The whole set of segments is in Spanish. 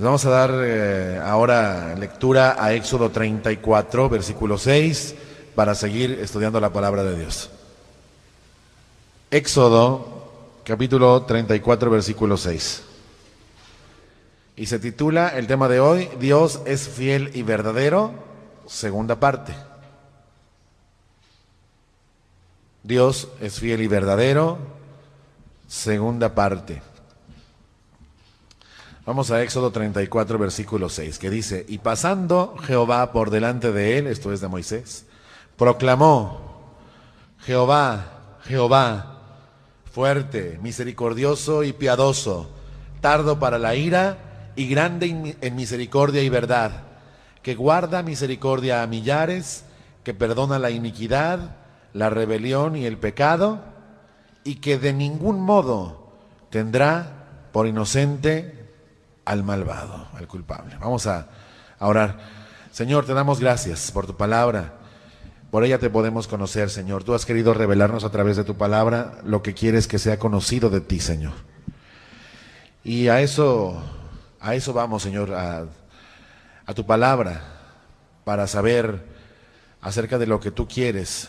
Les vamos a dar ahora lectura a Éxodo 34, versículo 6, para seguir estudiando la palabra de Dios. Éxodo, capítulo 34, versículo 6. Y se titula el tema de hoy, Dios es fiel y verdadero, segunda parte. Dios es fiel y verdadero, segunda parte. Vamos a Éxodo 34, versículo 6, que dice: Y pasando Jehová por delante de él, esto es de Moisés, proclamó: Jehová, Jehová, fuerte, misericordioso y piadoso, tardo para la ira y grande en misericordia y verdad, que guarda misericordia a millares, que perdona la iniquidad, la rebelión y el pecado, y que de ningún modo tendrá por inocente al malvado, al culpable. Vamos a orar. Señor, te damos gracias por tu palabra. Por ella te podemos conocer, Señor. Tú has querido revelarnos a través de tu palabra lo que quieres que sea conocido de ti, Señor. Y a eso vamos, Señor, a tu palabra, para saber acerca de lo que tú quieres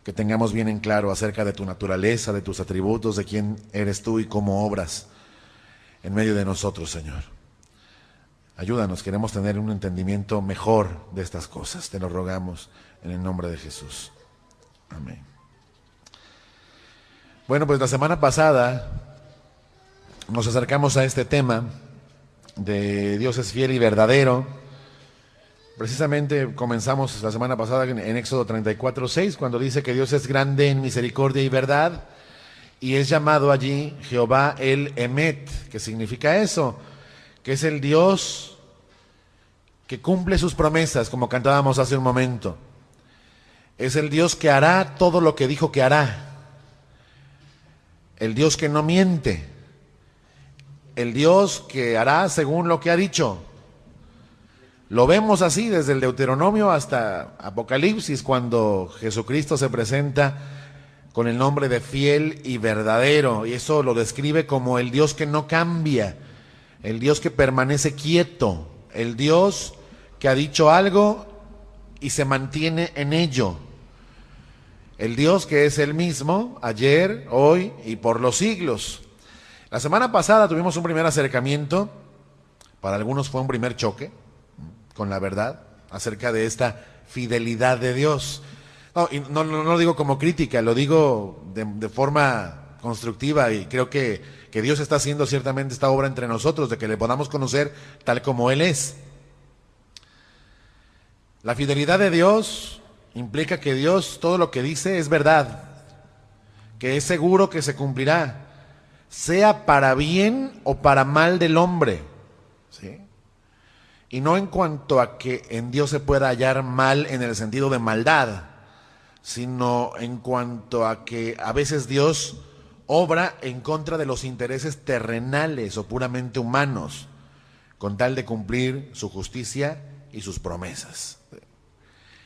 que tengamos bien en claro, acerca de tu naturaleza, de tus atributos, de quién eres tú y cómo obras en medio de nosotros, Señor. Ayúdanos, queremos tener un entendimiento mejor de estas cosas. Te lo rogamos en el nombre de Jesús. Amén. Bueno, pues la semana pasada nos acercamos a este tema de Dios es fiel y verdadero. Precisamente comenzamos la semana pasada en Éxodo 34, 6, cuando dice que Dios es grande en misericordia y verdad, y es llamado allí Jehová el Emet, que significa eso, que es el Dios que cumple sus promesas, como cantábamos hace un momento. Es el Dios que hará todo lo que dijo que hará. El Dios que no miente. El Dios que hará según lo que ha dicho. Lo vemos así desde el Deuteronomio hasta Apocalipsis, cuando Jesucristo se presenta con el nombre de fiel y verdadero, y eso lo describe como el Dios que no cambia, el Dios que permanece quieto, el Dios que ha dicho algo y se mantiene en ello, el Dios que es el mismo ayer, hoy y por los siglos. La semana pasada tuvimos un primer acercamiento, para algunos fue un primer choque con la verdad acerca de esta fidelidad de Dios. No lo digo como crítica, lo digo de forma constructiva, y creo que Dios está haciendo ciertamente esta obra entre nosotros, de que le podamos conocer tal como Él es. La fidelidad de Dios implica que Dios todo lo que dice es verdad, que es seguro que se cumplirá, sea para bien o para mal del hombre, ¿sí? Y no en cuanto a que en Dios se pueda hallar mal en el sentido de maldad, sino en cuanto a que a veces Dios obra en contra de los intereses terrenales o puramente humanos, con tal de cumplir su justicia y sus promesas.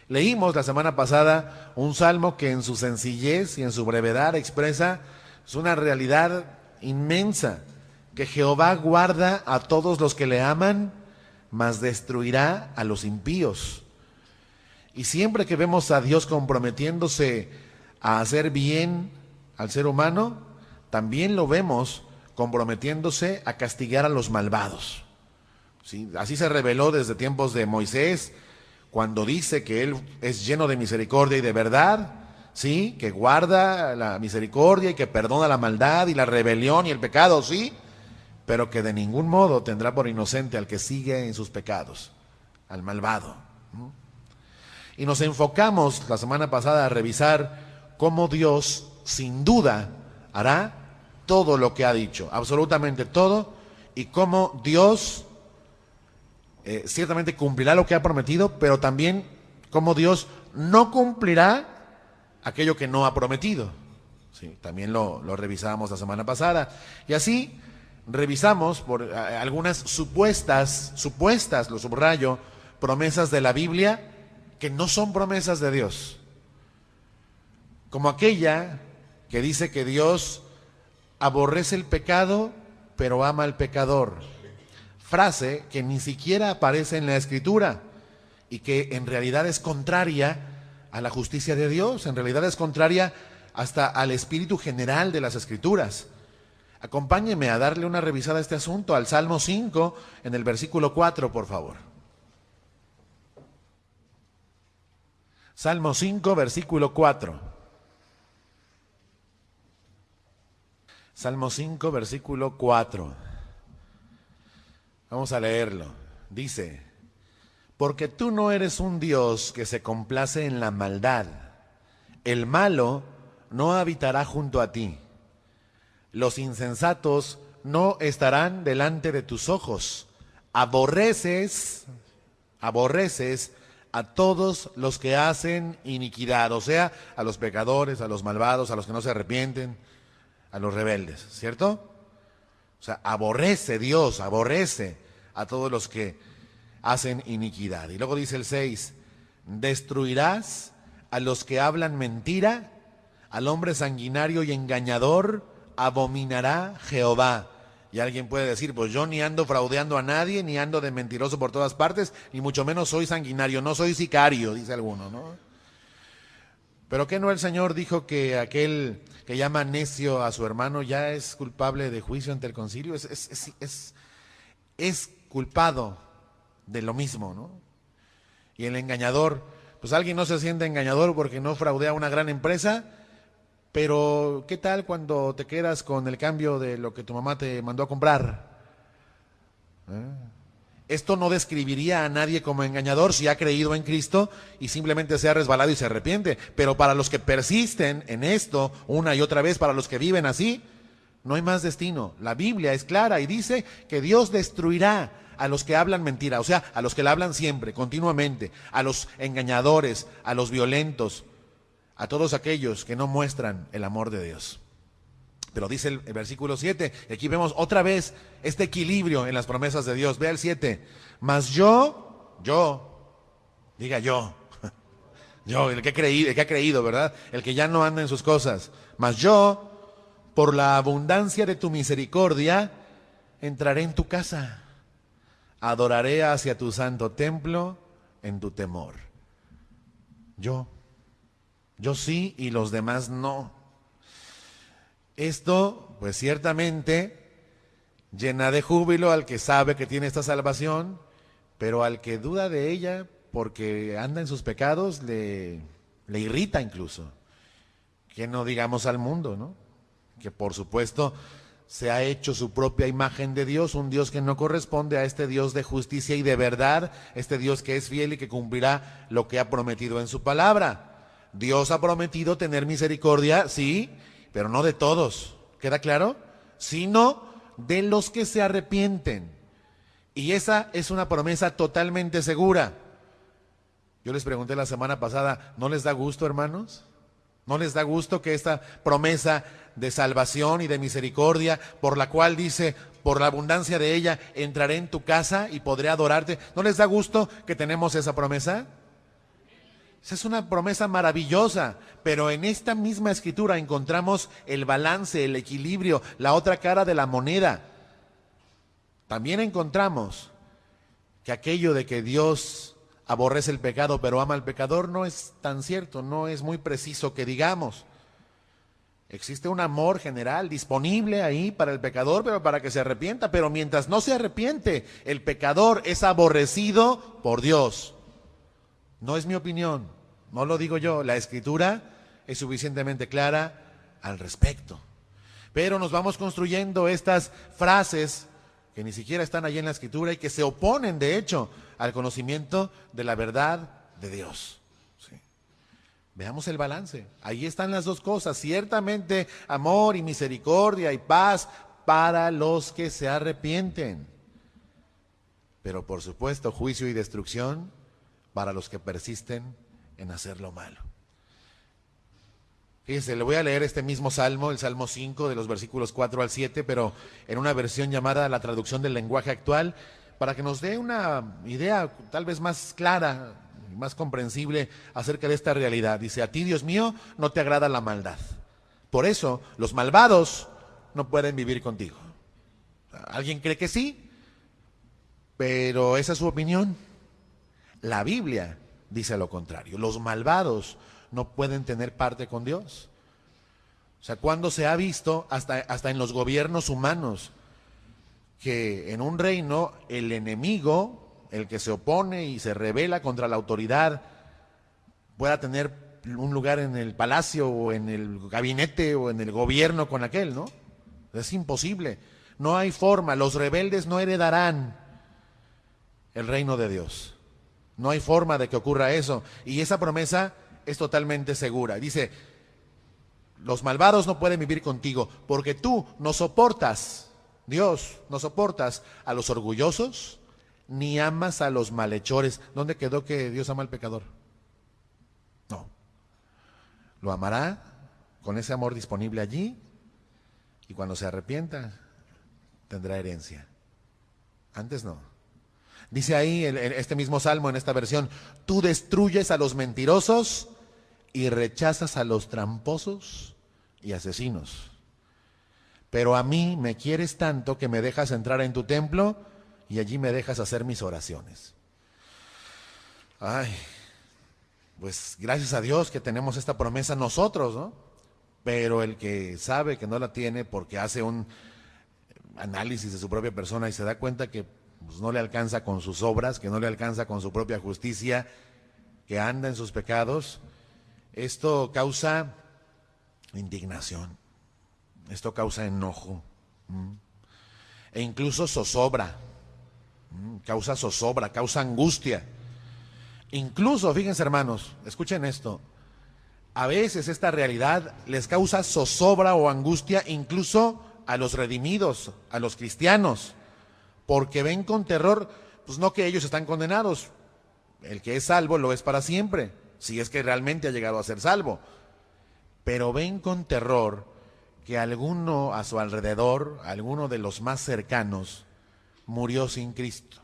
Leímos la semana pasada un salmo que en su sencillez y en su brevedad expresa una realidad inmensa, que Jehová guarda a todos los que le aman, mas destruirá a los impíos. Y siempre que vemos a Dios comprometiéndose a hacer bien al ser humano, también lo vemos comprometiéndose a castigar a los malvados, ¿sí? Así se reveló desde tiempos de Moisés, cuando dice que Él es lleno de misericordia y de verdad, ¿sí? Que guarda la misericordia y que perdona la maldad y la rebelión y el pecado, ¿sí? Pero que de ningún modo tendrá por inocente al que sigue en sus pecados, al malvado. Y nos enfocamos la semana pasada a revisar cómo Dios, sin duda, hará todo lo que ha dicho, absolutamente todo, y cómo Dios ciertamente cumplirá lo que ha prometido, pero también cómo Dios no cumplirá aquello que no ha prometido. Sí, también lo revisábamos la semana pasada. Y así revisamos por algunas supuestas, lo subrayo, promesas de la Biblia que no son promesas de Dios. Como aquella que dice que Dios aborrece el pecado, pero ama al pecador. frase que ni siquiera aparece en la Escritura y que en realidad es contraria a la justicia de Dios, en realidad es contraria hasta al espíritu general de las Escrituras. Acompáñeme a darle una revisada a este asunto, al Salmo 5, en el versículo 4, por favor. Salmo 5, versículo 4. Salmo 5, versículo 4. Vamos a leerlo. Dice: porque tú no eres un Dios que se complace en la maldad. El malo no habitará junto a ti. Los insensatos no estarán delante de tus ojos. Aborreces a todos los que hacen iniquidad, o sea, a los pecadores, a los malvados, a los que no se arrepienten, a los rebeldes, ¿cierto? O sea, Dios aborrece a todos los que hacen iniquidad. Y luego dice el 6, destruirás a los que hablan mentira, al hombre sanguinario y engañador abominará Jehová. Y alguien puede decir, pues yo ni ando fraudeando a nadie, ni ando de mentiroso por todas partes, ni mucho menos soy sanguinario, no soy sicario, dice alguno, ¿no? Pero ¿qué no el Señor dijo que aquel que llama necio a su hermano ya es culpable de juicio ante el concilio? Es culpado de lo mismo, ¿no? Y el engañador, pues alguien no se siente engañador porque no fraudea a una gran empresa, pero ¿qué tal cuando te quedas con el cambio de lo que tu mamá te mandó a comprar? Esto no describiría a nadie como engañador si ha creído en Cristo y simplemente se ha resbalado y se arrepiente. Pero para los que persisten en esto una y otra vez, para los que viven así, no hay más destino. La Biblia es clara y dice que Dios destruirá a los que hablan mentira, o sea, a los que la hablan siempre, continuamente, a los engañadores, a los violentos, a todos aquellos que no muestran el amor de Dios. Pero dice el versículo 7, y aquí vemos otra vez este equilibrio en las promesas de Dios. Vea el 7, mas yo, diga yo, el que ha creído, ¿verdad? El que ya no anda en sus cosas. Mas yo, por la abundancia de tu misericordia, entraré en tu casa, adoraré hacia tu santo templo en tu temor. Yo sí y los demás no. Esto, pues ciertamente, llena de júbilo al que sabe que tiene esta salvación, pero al que duda de ella porque anda en sus pecados, le irrita incluso. Que no digamos al mundo, ¿no? Que por supuesto se ha hecho su propia imagen de Dios, un Dios que no corresponde a este Dios de justicia y de verdad, este Dios que es fiel y que cumplirá lo que ha prometido en su palabra. Dios ha prometido tener misericordia, sí, pero no de todos, ¿queda claro? Sino de los que se arrepienten. Y esa es una promesa totalmente segura. Yo les pregunté la semana pasada, ¿no les da gusto, hermanos? ¿No les da gusto que esta promesa de salvación y de misericordia, por la cual dice, por la abundancia de ella, entraré en tu casa y podré adorarte? ¿No les da gusto que tenemos esa promesa? Esa es una promesa maravillosa, pero en esta misma escritura encontramos el balance, el equilibrio, la otra cara de la moneda. También encontramos que aquello de que Dios aborrece el pecado pero ama al pecador no es tan cierto, no es muy preciso que digamos. Existe un amor general disponible ahí para el pecador, pero para que se arrepienta, pero mientras no se arrepiente, el pecador es aborrecido por Dios. No es mi opinión, no lo digo yo, la Escritura es suficientemente clara al respecto. Pero nos vamos construyendo estas frases que ni siquiera están allí en la Escritura y que se oponen, de hecho, al conocimiento de la verdad de Dios. Sí. Veamos el balance. Ahí están las dos cosas, ciertamente amor y misericordia y paz para los que se arrepienten. Pero por supuesto, juicio y destrucción para los que persisten en hacer lo malo. Fíjense, le voy a leer este mismo salmo, el Salmo 5, de los versículos 4 al 7, pero en una versión llamada la traducción del lenguaje actual, para que nos dé una idea tal vez más clara, más comprensible acerca de esta realidad. Dice, a ti, Dios mío, no te agrada la maldad. Por eso, los malvados no pueden vivir contigo. ¿Alguien cree que sí? Pero esa es su opinión. La Biblia dice lo contrario. Los malvados no pueden tener parte con Dios. O sea, cuando se ha visto, hasta en los gobiernos humanos, que en un reino el enemigo, el que se opone y se rebela contra la autoridad, pueda tener un lugar en el palacio o en el gabinete o en el gobierno con aquel, ¿no? Es imposible. No hay forma. Los rebeldes no heredarán el reino de Dios. No hay forma de que ocurra eso. Y esa promesa es totalmente segura. Dice, los malvados no pueden vivir contigo porque tú no soportas, Dios, no soportas a los orgullosos ni amas a los malhechores. ¿Dónde quedó que Dios ama al pecador? No. Lo amará con ese amor disponible allí y cuando se arrepienta tendrá herencia. Antes no. Dice ahí este mismo salmo en esta versión, tú destruyes a los mentirosos y rechazas a los tramposos y asesinos. Pero a mí me quieres tanto que me dejas entrar en tu templo y allí me dejas hacer mis oraciones. Ay, pues gracias a Dios que tenemos esta promesa nosotros, ¿no? Pero el que sabe que no la tiene porque hace un análisis de su propia persona y se da cuenta que pues, no le alcanza con sus obras, que no le alcanza con su propia justicia, que anda en sus pecados, esto causa indignación, esto causa enojo, e incluso zozobra, causa angustia. Incluso, fíjense hermanos, escuchen esto, a veces esta realidad les causa zozobra o angustia incluso a los redimidos, a los cristianos, porque ven con terror, pues no que ellos están condenados, el que es salvo lo es para siempre, si es que realmente ha llegado a ser salvo, pero ven con terror que alguno a su alrededor, alguno de los más cercanos, murió sin Cristo.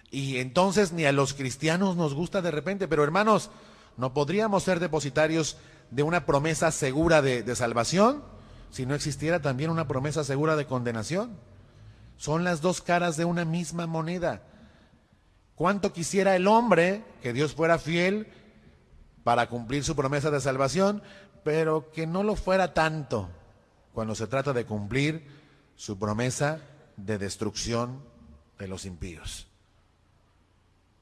Y entonces ni a los cristianos nos gusta de repente, pero hermanos, ¿no podríamos ser depositarios de una promesa segura de salvación si no existiera también una promesa segura de condenación? Son las dos caras de una misma moneda. ¿Cuánto quisiera el hombre que Dios fuera fiel para cumplir su promesa de salvación, pero que no lo fuera tanto cuando se trata de cumplir su promesa de destrucción de los impíos?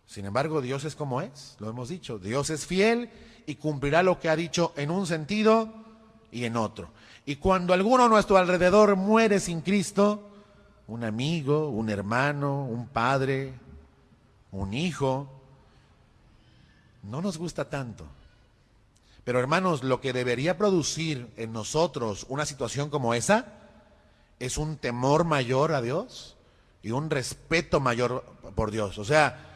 Sin embargo, Dios es como es, lo hemos dicho. Dios es fiel y cumplirá lo que ha dicho en un sentido y en otro. Y cuando alguno a nuestro alrededor muere sin Cristo, un amigo, un hermano, un padre, un hijo, no nos gusta tanto. Pero hermanos, lo que debería producir en nosotros una situación como esa es un temor mayor a Dios y un respeto mayor por Dios. O sea,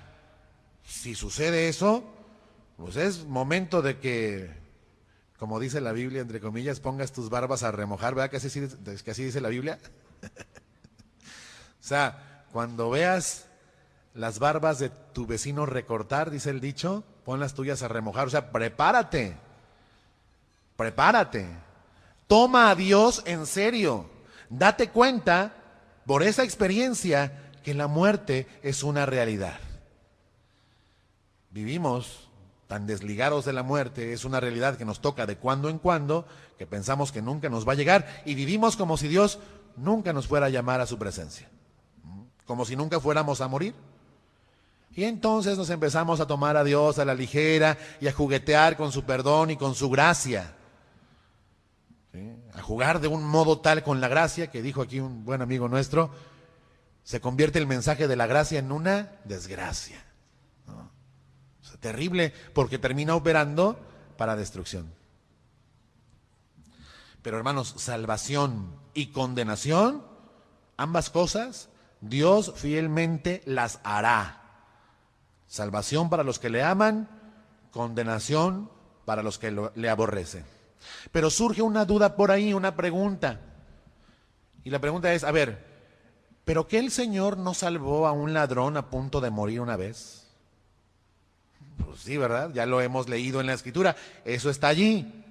si sucede eso, pues es momento de que, como dice la Biblia, entre comillas, pongas tus barbas a remojar, ¿verdad que así dice la Biblia? O sea, cuando veas las barbas de tu vecino recortar, dice el dicho, pon las tuyas a remojar. O sea, prepárate, toma a Dios en serio, date cuenta por esa experiencia que la muerte es una realidad. Vivimos tan desligados de la muerte, es una realidad que nos toca de cuando en cuando, que pensamos que nunca nos va a llegar, y vivimos como si Dios nunca nos fuera a llamar a su presencia, como si nunca fuéramos a morir. Y entonces nos empezamos a tomar a Dios a la ligera y a juguetear con su perdón y con su gracia, ¿sí? A jugar de un modo tal con la gracia, que dijo aquí un buen amigo nuestro, se convierte el mensaje de la gracia en una desgracia, ¿no? O sea, terrible, porque termina operando para destrucción. Pero hermanos, salvación y condenación, ambas cosas, Dios fielmente las hará. Salvación para los que le aman, condenación para los que le aborrecen. Pero surge una duda por ahí, una pregunta. Y la pregunta es, a ver, ¿pero qué el Señor no salvó a un ladrón a punto de morir una vez? Pues sí, ¿verdad? Ya lo hemos leído en la Escritura, eso está allí.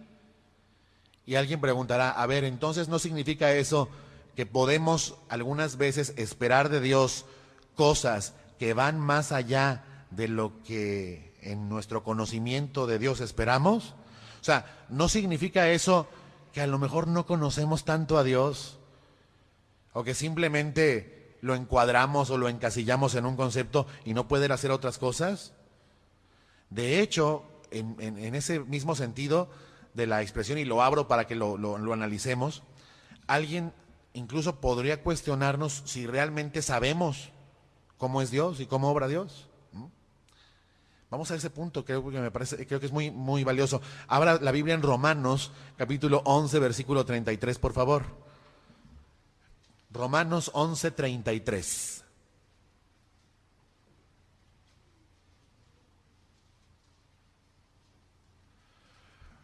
Y alguien preguntará, a ver, entonces ¿no significa eso que podemos algunas veces esperar de Dios cosas que van más allá de lo que en nuestro conocimiento de Dios esperamos, o sea, ¿no significa eso que a lo mejor no conocemos tanto a Dios? O que simplemente lo encuadramos o lo encasillamos en un concepto y no puede hacer otras cosas. De hecho, en ese mismo sentido de la expresión, y lo abro para que lo analicemos, alguien incluso podría cuestionarnos si realmente sabemos cómo es Dios y cómo obra Dios. Vamos a ese punto, creo que es muy, muy valioso. Abra la Biblia en Romanos, capítulo 11, versículo 33, por favor. Romanos 11, 33.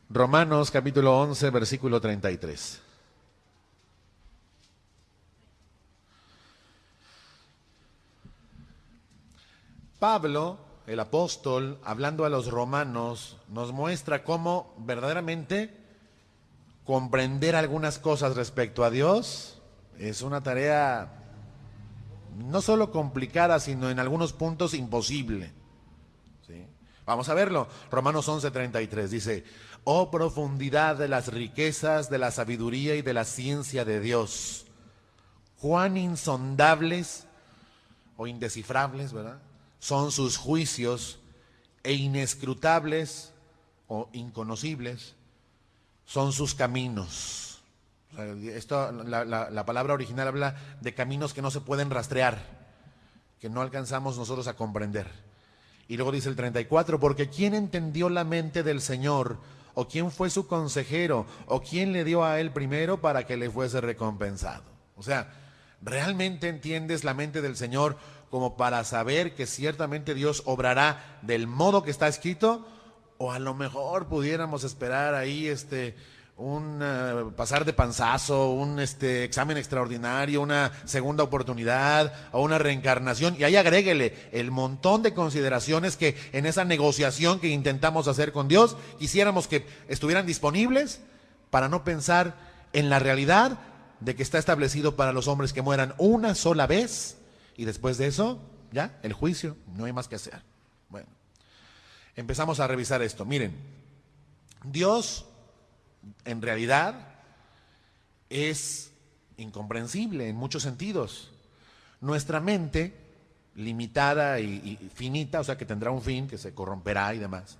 Romanos, capítulo 11, versículo 33. Pablo, el apóstol, hablando a los romanos, nos muestra cómo verdaderamente comprender algunas cosas respecto a Dios es una tarea no solo complicada, sino en algunos puntos imposible. ¿Sí? Vamos a verlo. Romanos 11:33 dice: oh profundidad de las riquezas, de la sabiduría y de la ciencia de Dios, cuán insondables o indescifrables, ¿verdad?, son sus juicios, e inescrutables o inconocibles son sus caminos. O sea, la palabra original habla de caminos que no se pueden rastrear, que no alcanzamos nosotros a comprender. Y luego dice el 34, porque ¿quién entendió la mente del Señor? ¿O quién fue su consejero? ¿O quién le dio a él primero para que le fuese recompensado? O sea, ¿realmente entiendes la mente del Señor como para saber que ciertamente Dios obrará del modo que está escrito? O a lo mejor pudiéramos esperar ahí un pasar de panzazo, un examen extraordinario, una segunda oportunidad o una reencarnación, y ahí agréguele el montón de consideraciones que en esa negociación que intentamos hacer con Dios quisiéramos que estuvieran disponibles, para no pensar en la realidad de que está establecido para los hombres que mueran una sola vez, y después de eso, ya, el juicio, no hay más que hacer. Bueno, empezamos a revisar esto. Miren, Dios en realidad es incomprensible en muchos sentidos. Nuestra mente, limitada y finita, o sea que tendrá un fin, que se corromperá y demás,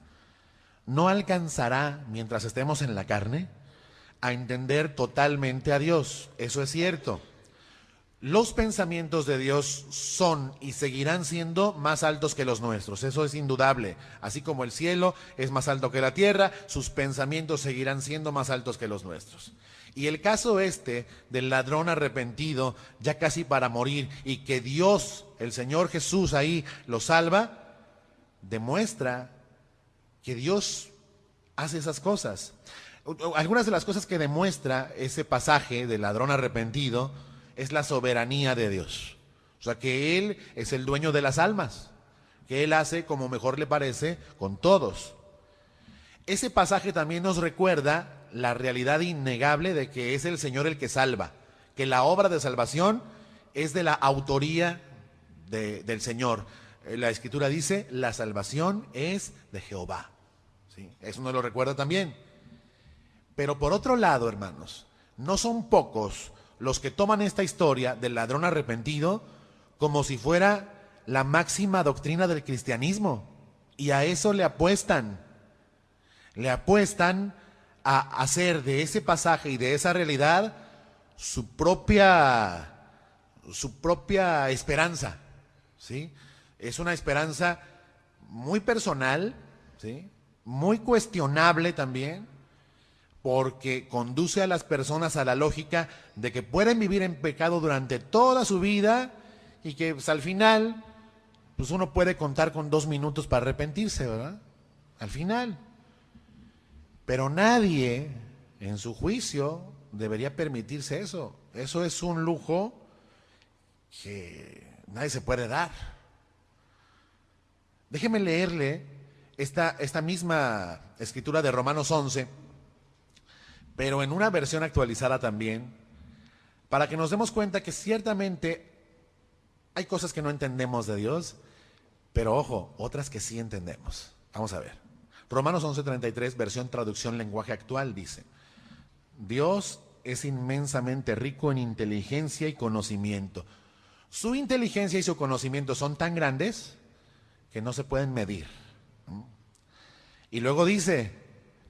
no alcanzará, mientras estemos en la carne, a entender totalmente a Dios. Eso es cierto. Los pensamientos de Dios son y seguirán siendo más altos que los nuestros, eso es indudable. Así como el cielo es más alto que la tierra, sus pensamientos seguirán siendo más altos que los nuestros. Y el caso del ladrón arrepentido, ya casi para morir, y que Dios, el Señor Jesús ahí lo salva, demuestra que Dios hace esas cosas. Algunas de las cosas que demuestra ese pasaje del ladrón arrepentido es la soberanía de Dios. O sea, que Él es el dueño de las almas, que Él hace como mejor le parece con todos. Ese pasaje también nos recuerda la realidad innegable de que es el Señor el que salva, que la obra de salvación es de la autoría del Señor. La Escritura dice, la salvación es de Jehová. ¿Sí? Eso nos lo recuerda también. Pero por otro lado, hermanos, no son pocos los que toman esta historia del ladrón arrepentido como si fuera la máxima doctrina del cristianismo, y a eso le apuestan a hacer de ese pasaje y de esa realidad su propia esperanza, ¿sí? Es una esperanza muy personal, ¿sí?, muy cuestionable también, porque conduce a las personas a la lógica de que pueden vivir en pecado durante toda su vida y que pues, al final pues uno puede contar con 2 minutos para arrepentirse, ¿verdad? Al final. Pero nadie en su juicio debería permitirse eso. Eso es un lujo que nadie se puede dar. Déjeme leerle esta misma escritura de Romanos 11, pero en una versión actualizada también, para que nos demos cuenta que ciertamente Hay cosas que no entendemos de Dios, pero ojo, otras que sí entendemos. Vamos a ver. Romanos 11:33, versión traducción lenguaje actual, dice: Dios es inmensamente rico en inteligencia y conocimiento. Su inteligencia y su conocimiento son tan grandes que no se pueden medir. Y luego dice,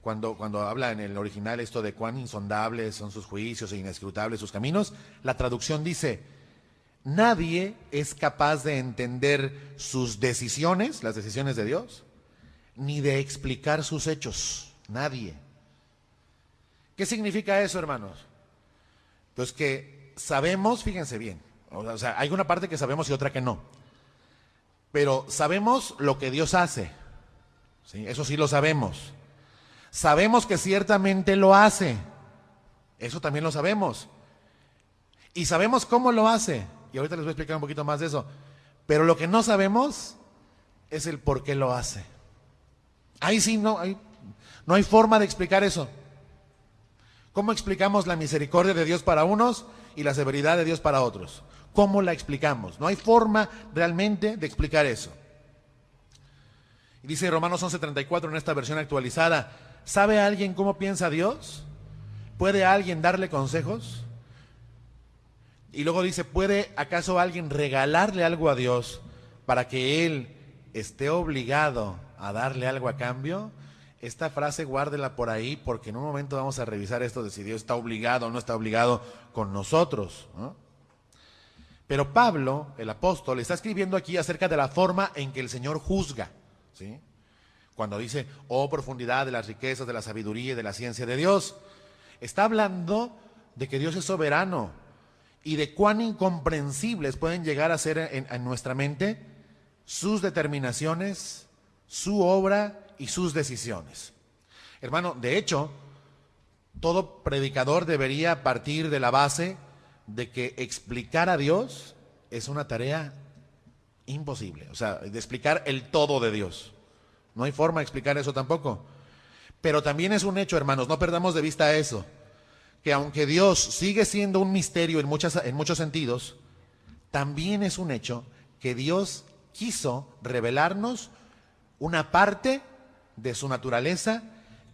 cuando habla en el original esto de cuán insondables son sus juicios e inescrutables sus caminos, la traducción dice: nadie es capaz de entender sus decisiones, las decisiones de Dios, ni de explicar sus hechos. Nadie. ¿Qué significa eso, hermanos? Pues que sabemos, fíjense bien, o sea, hay una parte que sabemos y otra que no. Pero sabemos lo que Dios hace, ¿sí? Eso sí lo sabemos. Sabemos que ciertamente lo hace, eso también lo sabemos. Y sabemos cómo lo hace, y ahorita les voy a explicar un poquito más de eso. Pero lo que no sabemos es el por qué lo hace. Ahí sí no hay forma de explicar eso. ¿Cómo explicamos la misericordia de Dios para unos y la severidad de Dios para otros? ¿Cómo la explicamos? No hay forma realmente de explicar eso. Y dice Romanos 11:34 en esta versión actualizada: ¿sabe alguien cómo piensa Dios? ¿Puede alguien darle consejos? Y luego dice: ¿puede acaso alguien regalarle algo a Dios para que Él esté obligado a darle algo a cambio? Esta frase guárdela por ahí, porque en un momento vamos a revisar esto de si Dios está obligado o no está obligado con nosotros, ¿no? Pero Pablo, el apóstol, está escribiendo aquí acerca de la forma en que el Señor juzga, ¿sí? Cuando dice: oh profundidad de las riquezas, de la sabiduría y de la ciencia de Dios, está hablando de que Dios es soberano y de cuán incomprensibles pueden llegar a ser en nuestra mente sus determinaciones, su obra y sus decisiones. Hermano, de hecho, todo predicador debería partir de la base de que explicar a Dios es una tarea imposible. O sea, de explicar el todo de Dios. No hay forma de explicar eso tampoco. Pero también es un hecho, hermanos, no perdamos de vista eso, que aunque Dios sigue siendo un misterio en muchos sentidos, también es un hecho que Dios quiso revelarnos una parte de su naturaleza,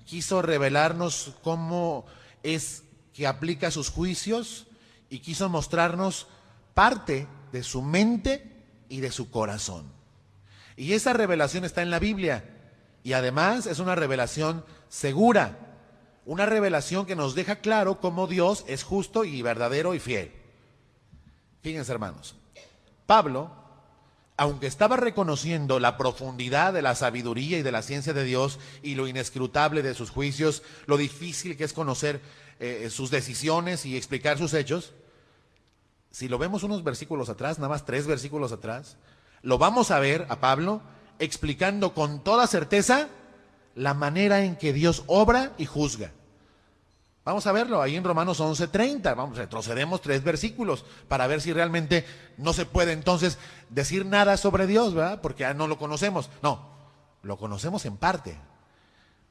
quiso revelarnos cómo es que aplica sus juicios y quiso mostrarnos parte de su mente y de su corazón. Y esa revelación está en la Biblia y además es una revelación segura, una revelación que nos deja claro cómo Dios es justo y verdadero y fiel. Fíjense, hermanos, Pablo, aunque estaba reconociendo la profundidad de la sabiduría y de la ciencia de Dios y lo inescrutable de sus juicios, lo difícil que es conocer sus decisiones y explicar sus hechos, si lo vemos unos versículos atrás, nada más 3 versículos atrás, lo vamos a ver a Pablo explicando con toda certeza la manera en que Dios obra y juzga. Vamos a verlo ahí en Romanos 11:30. Vamos, retrocedemos 3 versículos para ver si realmente no se puede entonces decir nada sobre Dios, ¿verdad? Porque ya no lo conocemos. No, lo conocemos en parte,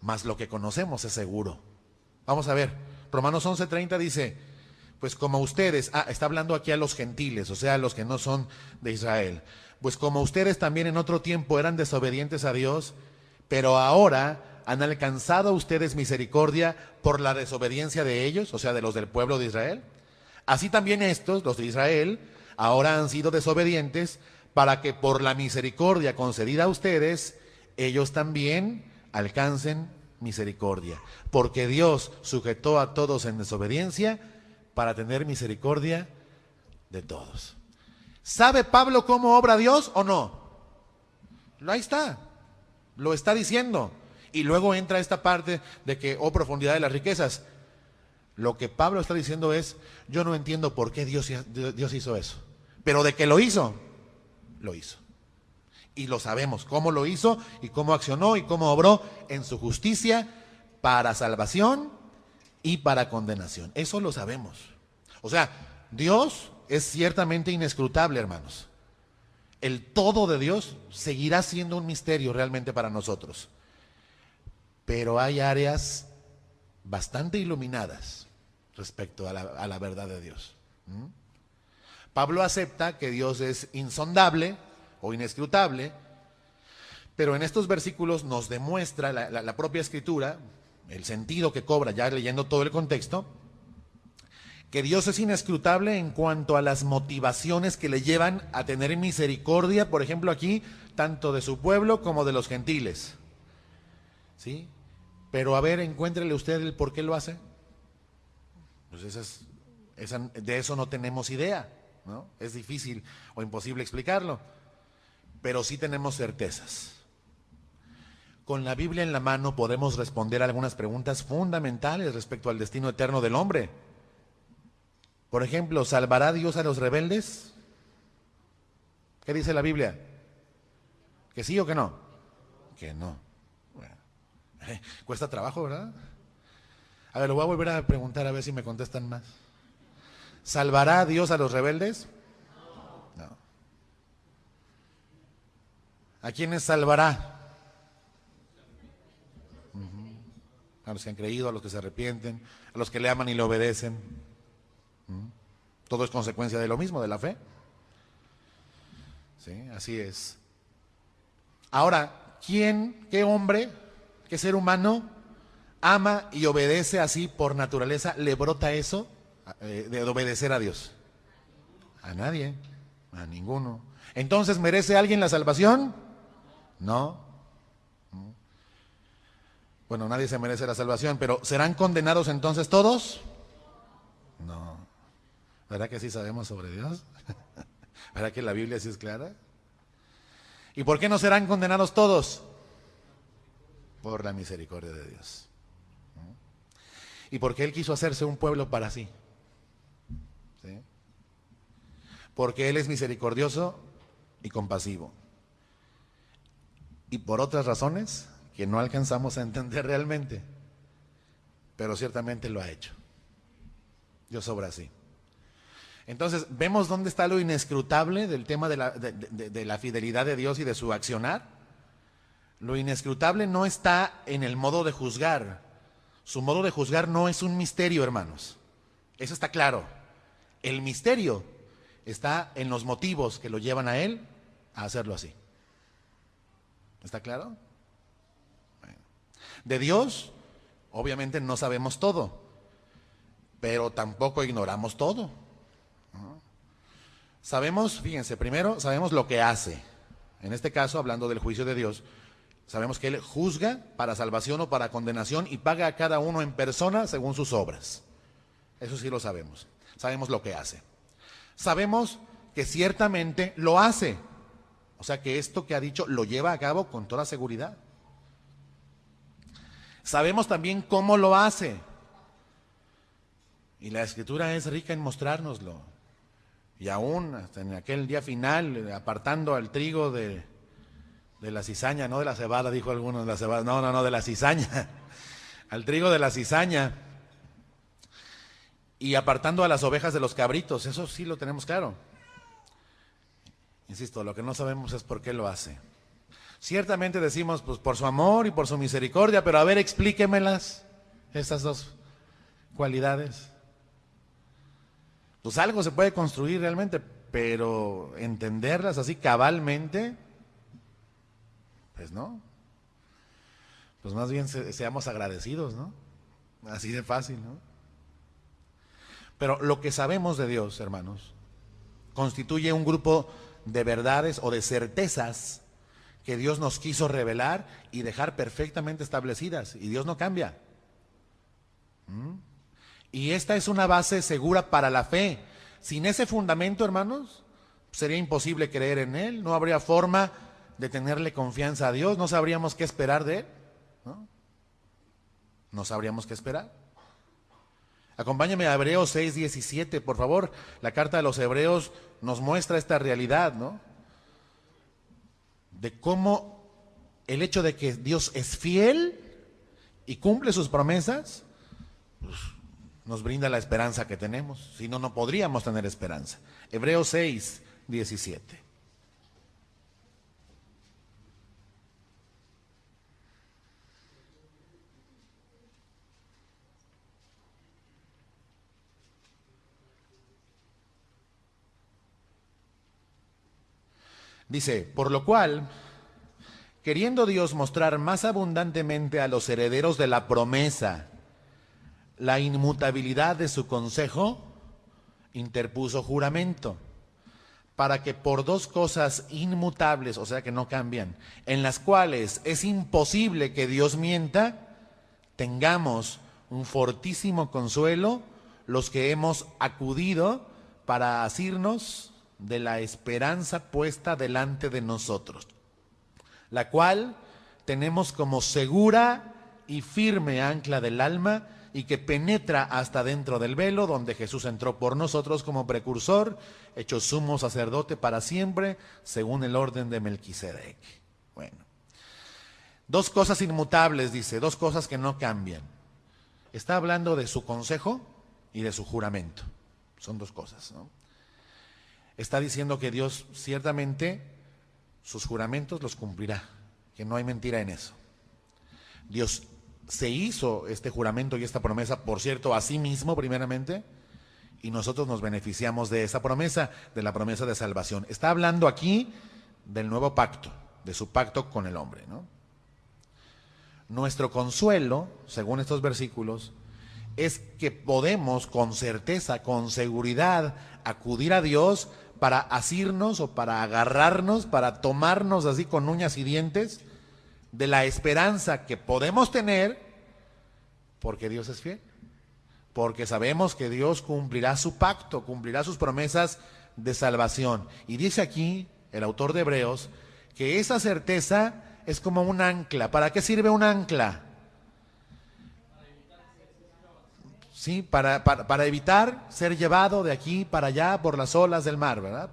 mas lo que conocemos es seguro. Vamos a ver, Romanos 11:30 dice: pues como ustedes, está hablando aquí a los gentiles, o sea, a los que no son de Israel. Pues como ustedes también en otro tiempo eran desobedientes a Dios, pero ahora han alcanzado ustedes misericordia por la desobediencia de ellos, o sea, de los del pueblo de Israel. Así también estos, los de Israel, ahora han sido desobedientes para que por la misericordia concedida a ustedes, ellos también alcancen misericordia. Porque Dios sujetó a todos en desobediencia para tener misericordia de todos. ¿Sabe Pablo cómo obra Dios o no? Ahí está, lo está diciendo. Y luego entra esta parte de que, oh profundidad de las riquezas. Lo que Pablo está diciendo es: yo no entiendo por qué Dios hizo eso, pero de que lo hizo, lo hizo. Y lo sabemos, cómo lo hizo y cómo accionó y cómo obró en su justicia para salvación y para condenación. Eso lo sabemos. O sea, Dios es ciertamente inescrutable, hermanos. El todo de Dios seguirá siendo un misterio realmente para nosotros. Pero hay áreas bastante iluminadas respecto a la verdad de Dios. Pablo acepta que Dios es insondable o inescrutable, pero en estos versículos nos demuestra la propia Escritura, el sentido que cobra ya leyendo todo el contexto, que Dios es inescrutable en cuanto a las motivaciones que le llevan a tener misericordia, por ejemplo aquí, tanto de su pueblo como de los gentiles. ¿Sí? Pero a ver, encuéntrele usted el por qué lo hace. Pues de eso no tenemos idea, ¿no? Es difícil o imposible explicarlo, pero sí tenemos certezas. Con la Biblia en la mano podemos responder algunas preguntas fundamentales respecto al destino eterno del hombre. Por ejemplo, ¿salvará Dios a los rebeldes? ¿Qué dice la Biblia? ¿Que sí o que no? Que no. Bueno, cuesta trabajo, ¿verdad? A ver, lo voy a volver a preguntar a ver si me contestan más. ¿Salvará Dios a los rebeldes? No. ¿A quiénes salvará? A los que han creído, a los que se arrepienten, a los que le aman y le obedecen. Todo es consecuencia de lo mismo, de la fe. Sí, así es. Ahora, qué hombre, qué ser humano ama y obedece así por naturaleza? ¿Le brota eso de obedecer a Dios? A nadie, a ninguno. Entonces, ¿merece alguien la salvación? No. Bueno, nadie se merece la salvación, pero ¿serán condenados entonces todos? No. ¿Verdad que sí sabemos sobre Dios? ¿Verdad que la Biblia sí es clara? ¿Y por qué no serán condenados todos? Por la misericordia de Dios. Y porque Él quiso hacerse un pueblo para sí. ¿Sí? Porque Él es misericordioso y compasivo. Y por otras razones que no alcanzamos a entender realmente. Pero ciertamente lo ha hecho. Dios obra así. Entonces, ¿vemos dónde está lo inescrutable del tema de la fidelidad de Dios y de su accionar? Lo inescrutable no está en el modo de juzgar. Su modo de juzgar no es un misterio, hermanos. Eso está claro. El misterio está en los motivos que lo llevan a Él a hacerlo así. ¿Está claro? Bueno. De Dios, obviamente no sabemos todo, pero tampoco ignoramos todo. Sabemos, fíjense, primero sabemos lo que hace. En este caso, hablando del juicio de Dios, sabemos que Él juzga para salvación o para condenación y paga a cada uno en persona según sus obras. Eso sí lo sabemos. Sabemos lo que hace. Sabemos que ciertamente lo hace. O sea que esto que ha dicho lo lleva a cabo con toda seguridad. Sabemos también cómo lo hace. Y la Escritura es rica en mostrárnoslo. Y aún hasta en aquel día final, apartando al trigo de la cizaña, no de la cebada, dijo alguno, de la cebada, no, de la cizaña, al trigo de la cizaña, y apartando a las ovejas de los cabritos, eso sí lo tenemos claro. Insisto, lo que no sabemos es por qué lo hace. Ciertamente decimos, pues por su amor y por su misericordia, pero a ver, explíquemelas, estas dos cualidades. Pues algo se puede construir realmente, pero entenderlas así cabalmente, pues no. Pues más bien seamos agradecidos, ¿no? Así de fácil, ¿no? Pero lo que sabemos de Dios, hermanos, constituye un grupo de verdades o de certezas que Dios nos quiso revelar y dejar perfectamente establecidas. Y Dios no cambia. Y esta es una base segura para la fe. Sin ese fundamento, hermanos, sería imposible creer en Él. No habría forma de tenerle confianza a Dios. No sabríamos qué esperar de Él. No sabríamos qué esperar. Acompáñame a Hebreos 6:17, por favor. La carta de los Hebreos nos muestra esta realidad, ¿no? De cómo el hecho de que Dios es fiel y cumple sus promesas, pues, nos brinda la esperanza que tenemos. Si no, no podríamos tener esperanza. Hebreos 6:17. Dice, por lo cual, queriendo Dios mostrar más abundantemente a los herederos de la promesa la inmutabilidad de su consejo, interpuso juramento, para que por dos cosas inmutables, o sea que no cambian, en las cuales es imposible que Dios mienta, tengamos un fortísimo consuelo los que hemos acudido para asirnos de la esperanza puesta delante de nosotros, la cual tenemos como segura y firme ancla del alma, y que penetra hasta dentro del velo, donde Jesús entró por nosotros como precursor, hecho sumo sacerdote para siempre, según el orden de Melquisedec. Bueno, dos cosas inmutables, dice, dos cosas que no cambian. Está hablando de su consejo y de su juramento. Son dos cosas, ¿no? Está diciendo que Dios ciertamente sus juramentos los cumplirá, que no hay mentira en eso. Dios se hizo este juramento y esta promesa, por cierto, a sí mismo primeramente, y nosotros nos beneficiamos de esa promesa, de la promesa de salvación. Está hablando aquí del nuevo pacto, de su pacto con el hombre, ¿no? Nuestro consuelo, según estos versículos, es que podemos con certeza, con seguridad, acudir a Dios para asirnos o para agarrarnos, para tomarnos así con uñas y dientes de la esperanza que podemos tener, porque Dios es fiel, porque sabemos que Dios cumplirá su pacto, cumplirá sus promesas de salvación. Y dice aquí el autor de Hebreos que esa certeza es como un ancla. ¿Para qué sirve un ancla? Sí, para evitar ser llevado de aquí para allá por las olas del mar, ¿verdad?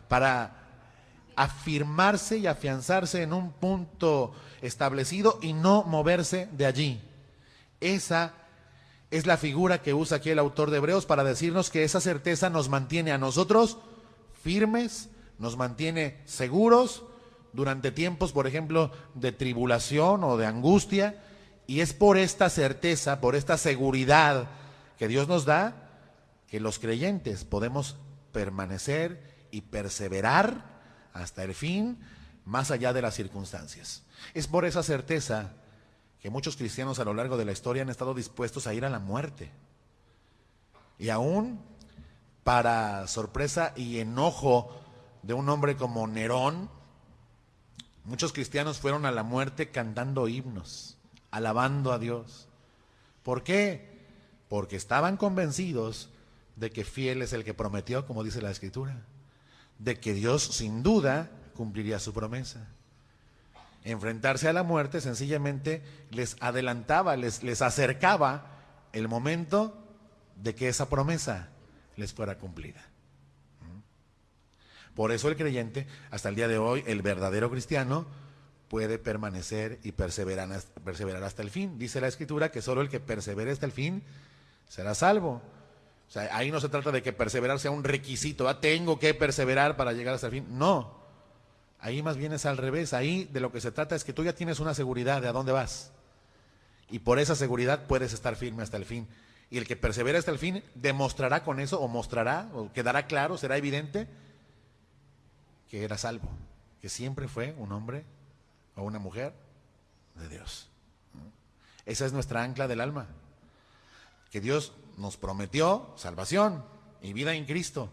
Para afirmarse y afianzarse en un punto establecido y no moverse de allí. Esa es la figura que usa aquí el autor de Hebreos para decirnos que esa certeza nos mantiene a nosotros firmes, nos mantiene seguros durante tiempos, por ejemplo, de tribulación o de angustia, y es por esta certeza, por esta seguridad que Dios nos da, que los creyentes podemos permanecer y perseverar hasta el fin, más allá de las circunstancias. Es por esa certeza que muchos cristianos a lo largo de la historia han estado dispuestos a ir a la muerte. Y aún, para sorpresa y enojo de un hombre como Nerón, muchos cristianos fueron a la muerte cantando himnos, alabando a Dios. ¿Por qué? Porque estaban convencidos de que fiel es el que prometió, como dice la Escritura, de que Dios sin duda cumpliría su promesa. Enfrentarse a la muerte sencillamente les adelantaba, les acercaba el momento de que esa promesa les fuera cumplida. Por eso el creyente, hasta el día de hoy, el verdadero cristiano, puede permanecer y perseverar hasta el fin. Dice la Escritura que solo el que persevere hasta el fin será salvo. O sea, ahí no se trata de que perseverar sea un requisito, tengo que perseverar para llegar hasta el fin. No, ahí más bien es al revés. Ahí de lo que se trata es que tú ya tienes una seguridad de a dónde vas. Y por esa seguridad puedes estar firme hasta el fin. Y el que persevera hasta el fin demostrará con eso, o mostrará, o quedará claro, será evidente, que era salvo, que siempre fue un hombre o una mujer de Dios. Esa es nuestra ancla del alma. Que Dios nos prometió salvación y vida en Cristo,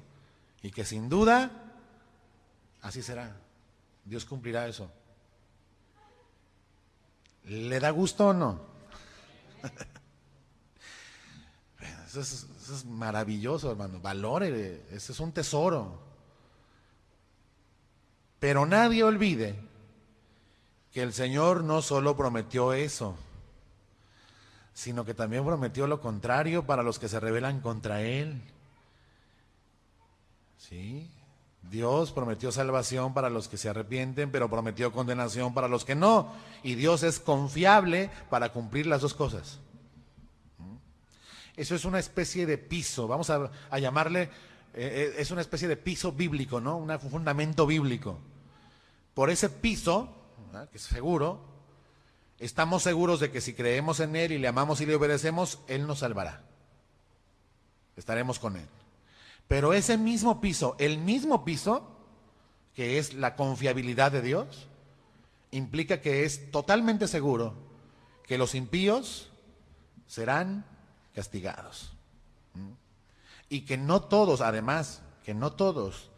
y que sin duda así será. Dios cumplirá eso. ¿Le da gusto o no? Eso es maravilloso, hermano. Valore, ese es un tesoro. Pero nadie olvide que el Señor no solo prometió eso, sino que también prometió lo contrario para los que se rebelan contra Él. ¿Sí? Dios prometió salvación para los que se arrepienten, pero prometió condenación para los que no. Y Dios es confiable para cumplir las dos cosas. Eso es una especie de piso, vamos a llamarle, es una especie de piso bíblico, ¿no? Un fundamento bíblico. Por ese piso, ¿verdad?, que es seguro, estamos seguros de que si creemos en Él y le amamos y le obedecemos, Él nos salvará. Estaremos con Él. Pero ese mismo piso, el mismo piso que es la confiabilidad de Dios, implica que es totalmente seguro que los impíos serán castigados. Y que no todos, además, que no todos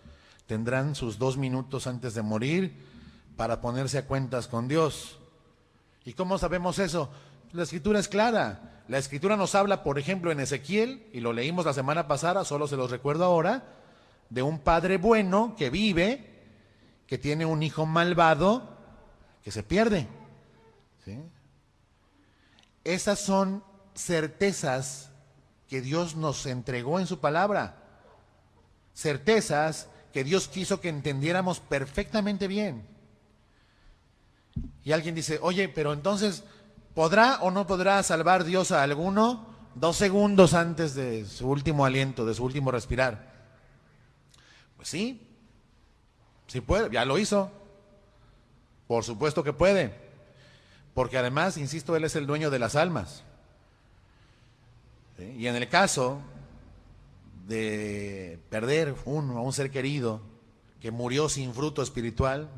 tendrán sus 2 minutos antes de morir para ponerse a cuentas con Dios. ¿Y cómo sabemos eso? La Escritura es clara. La Escritura nos habla, por ejemplo, en Ezequiel, y lo leímos la semana pasada, solo se los recuerdo ahora, de un padre bueno que vive, que tiene un hijo malvado, que se pierde. ¿Sí? Esas son certezas que Dios nos entregó en su palabra. Certezas que Dios quiso que entendiéramos perfectamente bien. Y alguien dice, oye, pero entonces, ¿podrá o no podrá salvar Dios a alguno 2 segundos antes de su último aliento, de su último respirar? Pues sí, sí puede, ya lo hizo. Por supuesto que puede, porque además, insisto, Él es el dueño de las almas. ¿Sí? Y en el caso de perder a un ser querido que murió sin fruto espiritual,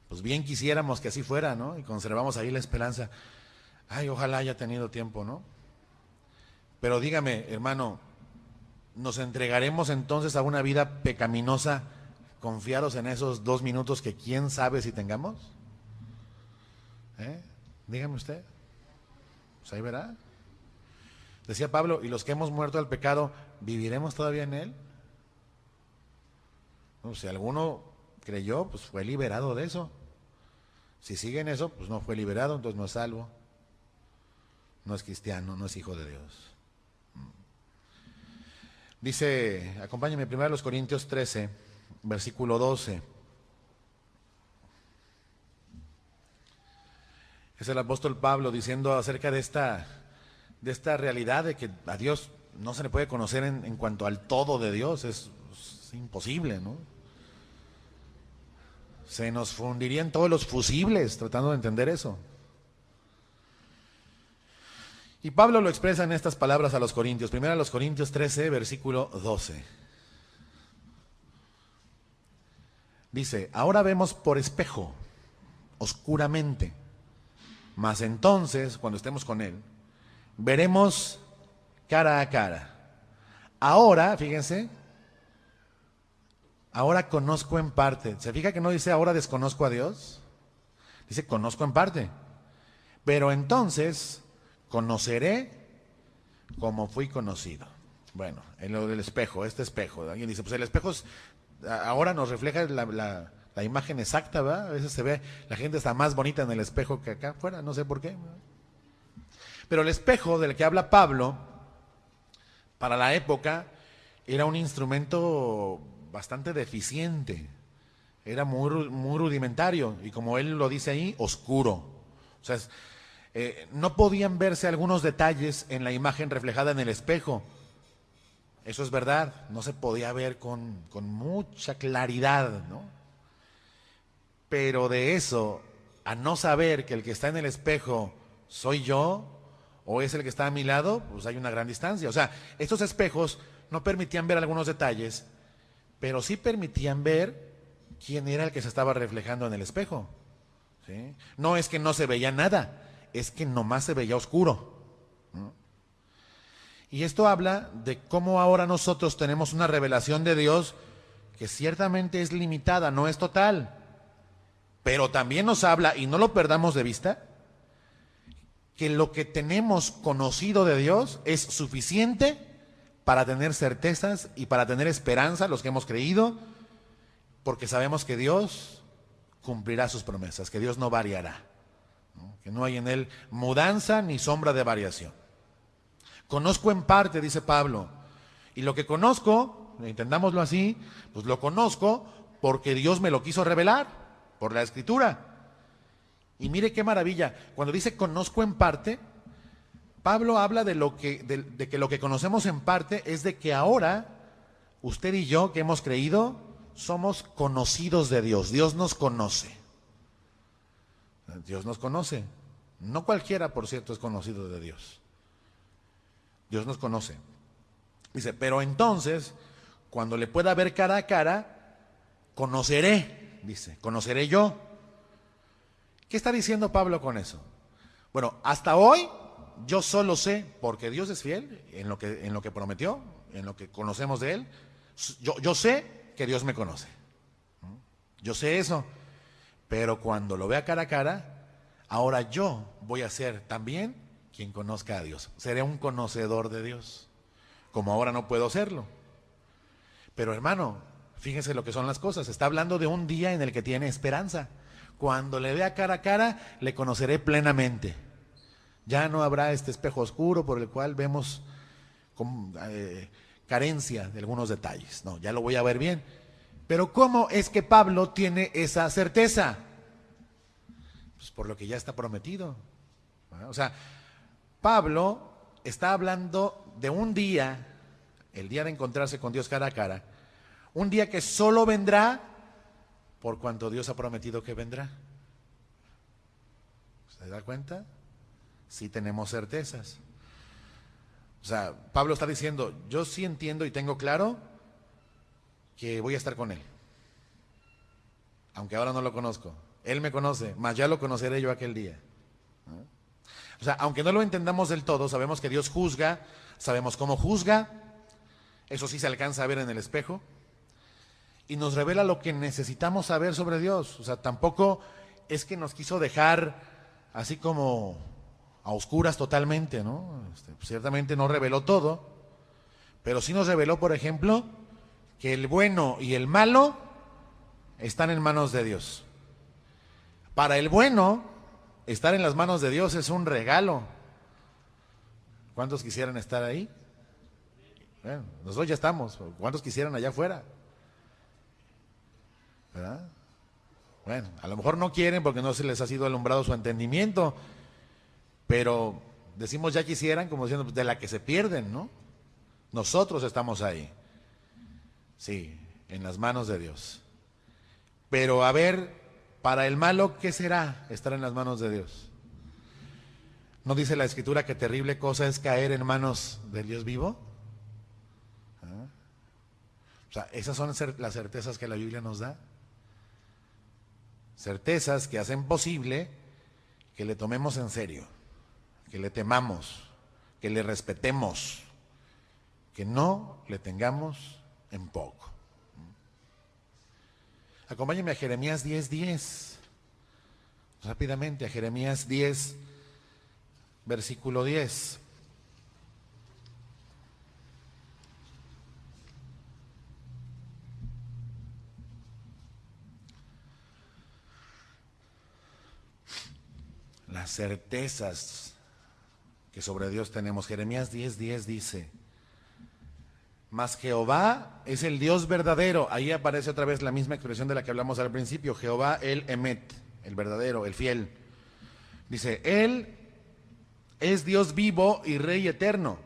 pues bien quisiéramos que así fuera, ¿no? Y conservamos ahí la esperanza. Ay, ojalá haya tenido tiempo, ¿no? Pero dígame, hermano, ¿nos entregaremos entonces a una vida pecaminosa confiados en esos 2 minutos que quién sabe si tengamos? Dígame usted. Pues ahí verá. Decía Pablo, ¿y los que hemos muerto al pecado, viviremos todavía en él? No, si alguno creyó, pues fue liberado de eso. Si sigue en eso, pues no fue liberado, entonces no es salvo. No es cristiano, no es hijo de Dios. Dice, acompáñame primero a los Corintios 13, versículo 12. Es el apóstol Pablo diciendo acerca de esta realidad de que a Dios no se le puede conocer en cuanto al todo de Dios, es imposible, ¿no? Se nos fundirían todos los fusibles tratando de entender eso. Y Pablo lo expresa en estas palabras a los Corintios. Primero a los Corintios 13, versículo 12. Dice, ahora vemos por espejo, oscuramente, mas entonces, cuando estemos con Él, veremos cara a cara. Ahora, fíjense, ahora conozco en parte. ¿Se fija que no dice ahora desconozco a Dios? Dice conozco en parte. Pero entonces conoceré como fui conocido. Bueno, en lo del espejo, este espejo. Alguien dice, pues el espejo ahora nos refleja la imagen exacta, ¿verdad? A veces se ve, la gente está más bonita en el espejo que acá afuera, no sé por qué. Pero el espejo del que habla Pablo, para la época, era un instrumento bastante deficiente, era muy rudimentario y como él lo dice ahí, oscuro. O sea, no podían verse algunos detalles en la imagen reflejada en el espejo. Eso es verdad, no se podía ver con mucha claridad, ¿no? Pero de eso, a no saber que el que está en el espejo soy yo o es el que está a mi lado, pues hay una gran distancia. O sea, estos espejos no permitían ver algunos detalles, pero sí permitían ver quién era el que se estaba reflejando en el espejo. ¿Sí? No es que no se veía nada, es que nomás se veía oscuro. ¿No? Y esto habla de cómo ahora nosotros tenemos una revelación de Dios que ciertamente es limitada, no es total. Pero también nos habla, y no lo perdamos de vista, que lo que tenemos conocido de Dios es suficiente para tener certezas y para tener esperanza, los que hemos creído, porque sabemos que Dios cumplirá sus promesas, que Dios no variará, ¿no? Que no hay en Él mudanza ni sombra de variación. Conozco en parte, dice Pablo, y lo que conozco, entendámoslo así, pues lo conozco porque Dios me lo quiso revelar por la Escritura. Y mire qué maravilla, cuando dice conozco en parte, Pablo habla de que lo que conocemos en parte es de que ahora usted y yo que hemos creído somos conocidos de Dios. Dios nos conoce. Dios nos conoce. No cualquiera, por cierto, es conocido de Dios. Dios nos conoce. Dice, pero entonces, cuando le pueda ver cara a cara, conoceré, dice, conoceré yo. ¿Qué está diciendo Pablo con eso? Bueno, hasta hoy yo solo sé, porque Dios es fiel en lo que prometió, en lo que conocemos de Él, yo sé que Dios me conoce. Yo sé eso, pero cuando lo vea cara a cara, ahora yo voy a ser también quien conozca a Dios. Seré un conocedor de Dios, como ahora no puedo serlo. Pero hermano, fíjense lo que son las cosas. Está hablando de un día en el que tiene esperanza. Cuando le vea cara a cara, le conoceré plenamente. Ya no habrá este espejo oscuro por el cual vemos con, carencia de algunos detalles. No, ya lo voy a ver bien. Pero ¿cómo es que Pablo tiene esa certeza? Pues por lo que ya está prometido. O sea, Pablo está hablando de un día, el día de encontrarse con Dios cara a cara, un día que solo vendrá por cuanto Dios ha prometido que vendrá. ¿Se da cuenta? Sí tenemos certezas. O sea, Pablo está diciendo, yo sí entiendo y tengo claro que voy a estar con Él. Aunque ahora no lo conozco. Él me conoce, mas ya lo conoceré yo aquel día. O sea, aunque no lo entendamos del todo, sabemos que Dios juzga, sabemos cómo juzga, eso sí se alcanza a ver en el espejo, y nos revela lo que necesitamos saber sobre Dios. O sea, tampoco es que nos quiso dejar así como a oscuras totalmente, ¿no? Ciertamente no reveló todo, pero sí nos reveló, por ejemplo, que el bueno y el malo están en manos de Dios. Para el bueno, estar en las manos de Dios es un regalo. ¿Cuántos quisieran estar ahí? Bueno, nosotros ya estamos. ¿Cuántos quisieran allá afuera? ¿Verdad? Bueno, a lo mejor no quieren porque no se les ha sido alumbrado su entendimiento, pero decimos ya quisieran como diciendo de la que se pierden, ¿no? Nosotros estamos ahí. Sí, en las manos de Dios. Pero a ver, para el malo, ¿qué será estar en las manos de Dios? ¿No dice la Escritura que terrible cosa es caer en manos del Dios vivo? ¿Ah? O sea, esas son las certezas que la Biblia nos da. Certezas que hacen posible que le tomemos en serio, que le temamos, que le respetemos, que no le tengamos en poco. Acompáñenme a Jeremías 10:10. Rápidamente, a Jeremías 10, versículo 10. Las certezas que sobre Dios tenemos. Jeremías 10:10 dice: mas Jehová es el Dios verdadero. Ahí aparece otra vez la misma expresión de la que hablamos al principio. Jehová el Emet, el verdadero, el fiel. Dice, Él es Dios vivo y Rey eterno.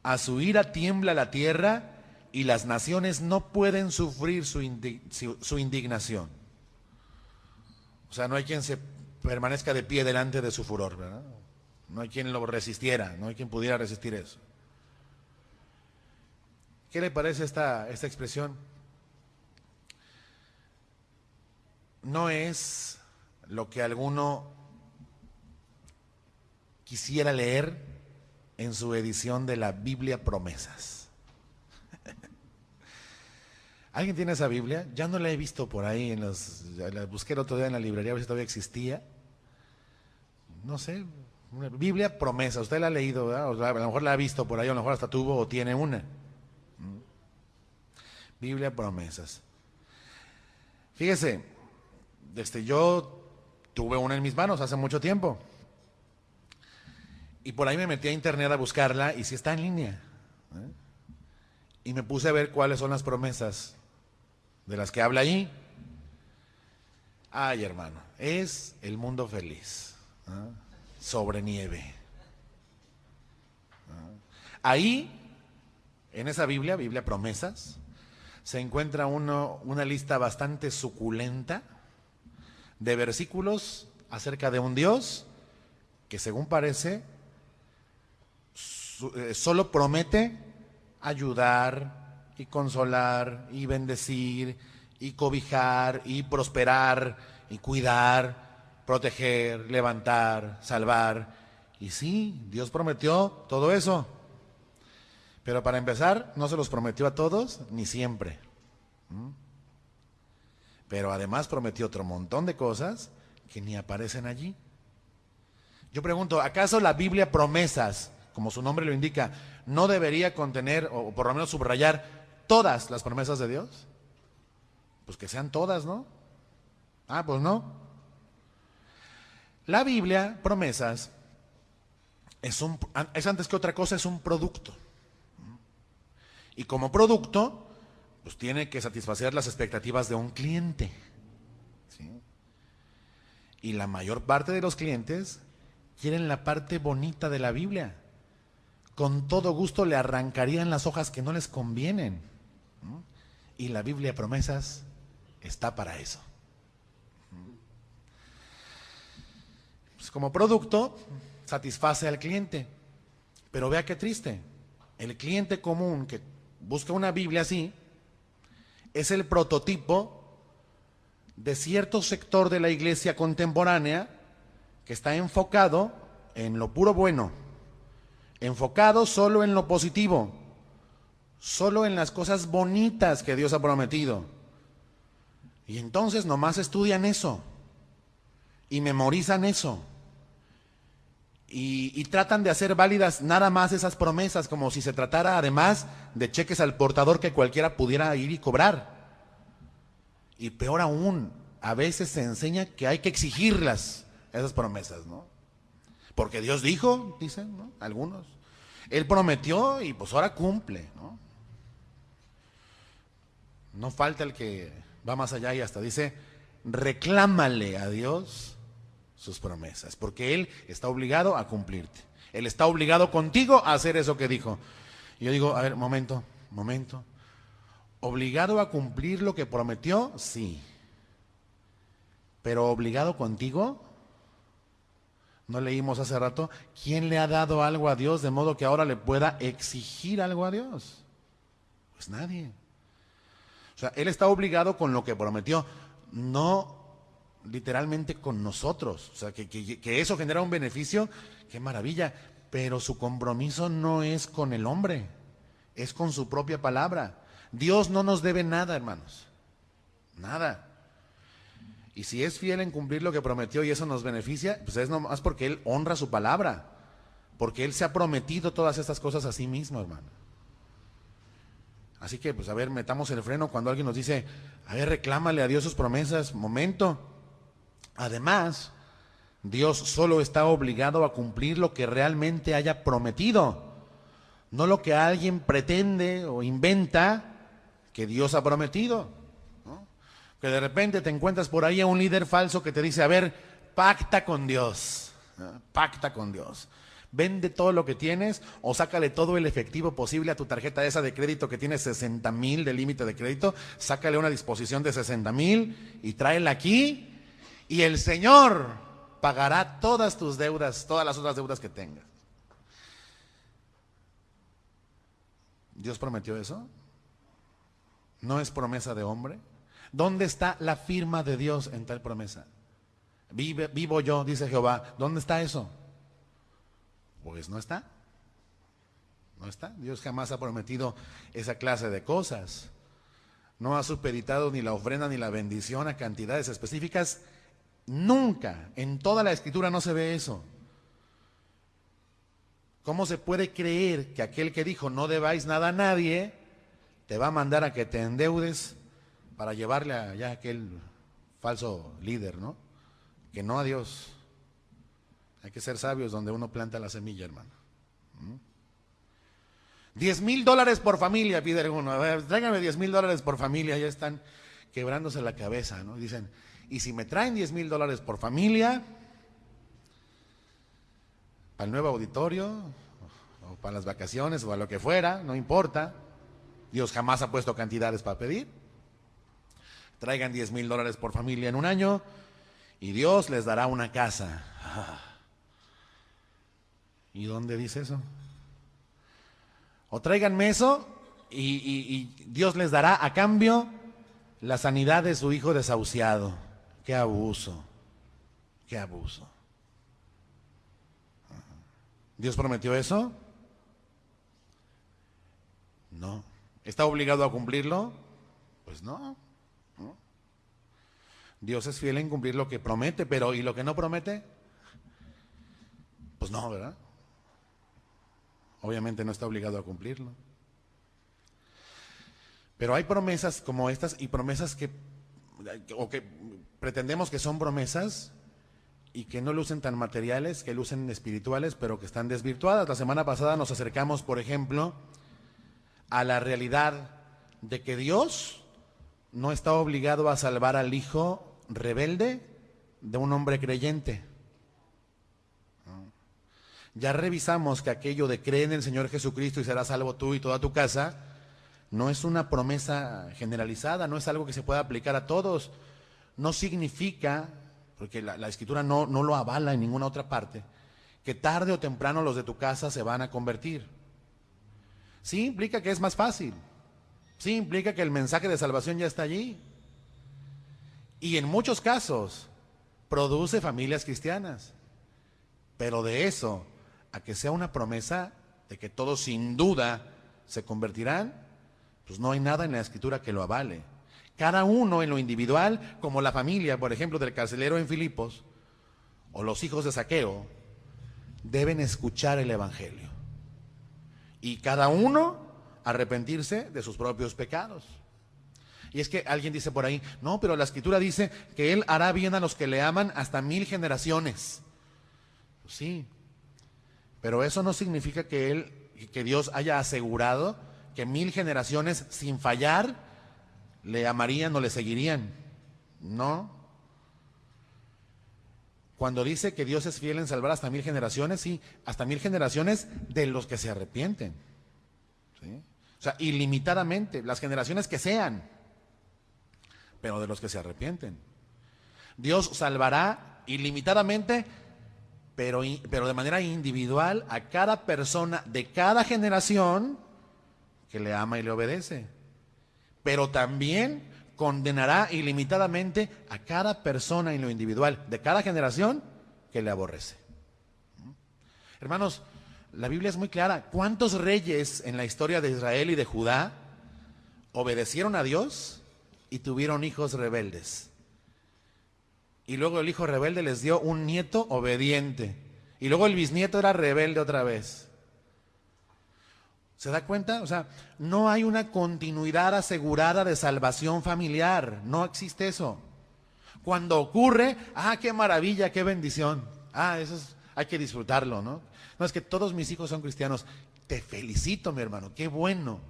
A su ira tiembla la tierra y las naciones no pueden sufrir su indignación. O sea, no hay quien se permanezca de pie delante de su furor, ¿verdad? No hay quien lo resistiera, no hay quien pudiera resistir eso. ¿Qué le parece esta expresión? No es lo que alguno quisiera leer en su edición de la Biblia Promesas. ¿Alguien tiene esa Biblia? Ya no la he visto por ahí, la busqué el otro día en la librería a ver si todavía existía. No sé, una Biblia Promesas, usted la ha leído, ¿verdad? O sea, a lo mejor la ha visto por ahí, a lo mejor hasta tuvo o tiene una. Biblia Promesas. Fíjese, yo tuve una en mis manos hace mucho tiempo. Y por ahí me metí a internet a buscarla y sí está en línea. Y me puse a ver cuáles son las promesas de las que habla ahí. Ay, hermano, es el mundo feliz, sobre nieve. Ahí, en esa Biblia Promesas, se encuentra una lista bastante suculenta de versículos acerca de un Dios que, según parece, solo promete ayudar y consolar y bendecir y cobijar, y prosperar, y cuidar, proteger, levantar, salvar. Y sí, Dios prometió todo eso. Pero para empezar, no se los prometió a todos, ni siempre. Pero además prometió otro montón de cosas que ni aparecen allí. Yo pregunto, ¿acaso la Biblia promesas, como su nombre lo indica, no debería contener, o por lo menos subrayar, todas las promesas de Dios? Pues que sean todas, ¿no? Ah, pues no. La Biblia, promesas, es antes que otra cosa, es un producto. Y como producto, pues tiene que satisfacer las expectativas de un cliente. ¿Sí? Y la mayor parte de los clientes quieren la parte bonita de la Biblia. Con todo gusto le arrancarían las hojas que no les convienen. Y la Biblia de promesas está para eso. Pues como producto, satisface al cliente. Pero vea qué triste. El cliente común que busca una Biblia así es el prototipo de cierto sector de la iglesia contemporánea que está enfocado en lo puro bueno, enfocado solo en lo positivo, solo en las cosas bonitas que Dios ha prometido. Y entonces nomás estudian eso y memorizan eso y tratan de hacer válidas nada más esas promesas, como si se tratara además de cheques al portador que cualquiera pudiera ir y cobrar. Y peor aún, a veces se enseña que hay que exigirlas, esas promesas, ¿no? Porque Dios dijo, dicen, ¿no? Algunos. Él prometió y pues ahora cumple, ¿no? No falta el que va más allá y hasta dice, reclámale a Dios sus promesas, porque Él está obligado a cumplirte. Él está obligado contigo a hacer eso que dijo. Y yo digo, a ver, momento. ¿Obligado a cumplir lo que prometió? Sí. ¿Pero obligado contigo? ¿No leímos hace rato? ¿Quién le ha dado algo a Dios de modo que ahora le pueda exigir algo a Dios? Pues nadie. O sea, Él está obligado con lo que prometió, no literalmente con nosotros. O sea, que eso genera un beneficio, qué maravilla. Pero su compromiso no es con el hombre, es con su propia palabra. Dios no nos debe nada, hermanos. Nada. Y si es fiel en cumplir lo que prometió y eso nos beneficia, pues es nomás porque Él honra su palabra. Porque Él se ha prometido todas estas cosas a sí mismo, hermano. Así que, pues a ver, metamos el freno cuando alguien nos dice, a ver, reclámale a Dios sus promesas. Momento. Además, Dios solo está obligado a cumplir lo que realmente haya prometido, no lo que alguien pretende o inventa que Dios ha prometido, ¿no? Que de repente te encuentras por ahí a un líder falso que te dice, a ver, pacta con Dios, ¿no? Pacta con Dios. Vende todo lo que tienes o sácale todo el efectivo posible a tu tarjeta esa de crédito que tiene 60,000 de límite de crédito, sácale una disposición de 60,000 y tráela aquí y el Señor pagará todas tus deudas, todas las otras deudas que tengas. ¿Dios prometió eso? ¿No es promesa de hombre? ¿Dónde está la firma de Dios en tal promesa? Vivo yo, dice Jehová. ¿Dónde está eso? Pues no está. No está. Dios jamás ha prometido esa clase de cosas. No ha supeditado ni la ofrenda ni la bendición a cantidades específicas. Nunca. En toda la Escritura no se ve eso. ¿Cómo se puede creer que aquel que dijo no debáis nada a nadie te va a mandar a que te endeudes para llevarle allá a aquel falso líder, ¿no? Que no a Dios. Hay que ser sabios donde uno planta la semilla, hermano. $10,000 por familia, pide alguno. A ver, tráigame $10,000 por familia. Ya están quebrándose la cabeza, ¿no? Dicen, y si me traen $10,000 por familia, para el nuevo auditorio, o para las vacaciones, o a lo que fuera, no importa. Dios jamás ha puesto cantidades para pedir. Traigan $10,000 por familia en un año, y Dios les dará una casa. ¿Y dónde dice eso? O tráiganme eso y Dios les dará a cambio la sanidad de su hijo desahuciado. Qué abuso, qué abuso. ¿Dios prometió eso? No. ¿Está obligado a cumplirlo? Pues no. Dios es fiel en cumplir lo que promete, pero ¿y lo que no promete? Pues no, ¿verdad? Obviamente no está obligado a cumplirlo. Pero hay promesas como estas y promesas que pretendemos que son promesas y que no lucen tan materiales, que lucen espirituales, pero que están desvirtuadas. La semana pasada nos acercamos, por ejemplo, a la realidad de que Dios no está obligado a salvar al hijo rebelde de un hombre creyente. Ya revisamos que aquello de cree en el Señor Jesucristo y serás salvo tú y toda tu casa, no es una promesa generalizada, no es algo que se pueda aplicar a todos. No significa, porque la Escritura no lo avala en ninguna otra parte, que tarde o temprano los de tu casa se van a convertir. Sí implica que es más fácil, sí implica que el mensaje de salvación ya está allí. Y en muchos casos produce familias cristianas. Pero de eso a que sea una promesa de que todos sin duda se convertirán, pues no hay nada en la Escritura que lo avale. Cada uno en lo individual, como la familia, por ejemplo, del carcelero en Filipos, o los hijos de Zaqueo, deben escuchar el Evangelio. Y cada uno arrepentirse de sus propios pecados. Y es que alguien dice por ahí, no, pero la Escritura dice que Él hará bien a los que le aman hasta 1000 generaciones. Pues sí, pero eso no significa que Dios haya asegurado que 1000 generaciones sin fallar le amarían o le seguirían. No. Cuando dice que Dios es fiel en salvar hasta 1000 generaciones, sí, hasta 1000 generaciones de los que se arrepienten. ¿Sí? O sea, ilimitadamente, las generaciones que sean, pero de los que se arrepienten. Dios salvará ilimitadamente, pero de manera individual a cada persona de cada generación que le ama y le obedece. Pero también condenará ilimitadamente a cada persona en lo individual de cada generación que le aborrece. Hermanos, la Biblia es muy clara. ¿Cuántos reyes en la historia de Israel y de Judá obedecieron a Dios y tuvieron hijos rebeldes? Y luego el hijo rebelde les dio un nieto obediente. Y luego el bisnieto era rebelde otra vez. ¿Se da cuenta? O sea, no hay una continuidad asegurada de salvación familiar. No existe eso. Cuando ocurre, qué maravilla, qué bendición. Eso hay que disfrutarlo, ¿no? No, es que todos mis hijos son cristianos. Te felicito, mi hermano, qué bueno.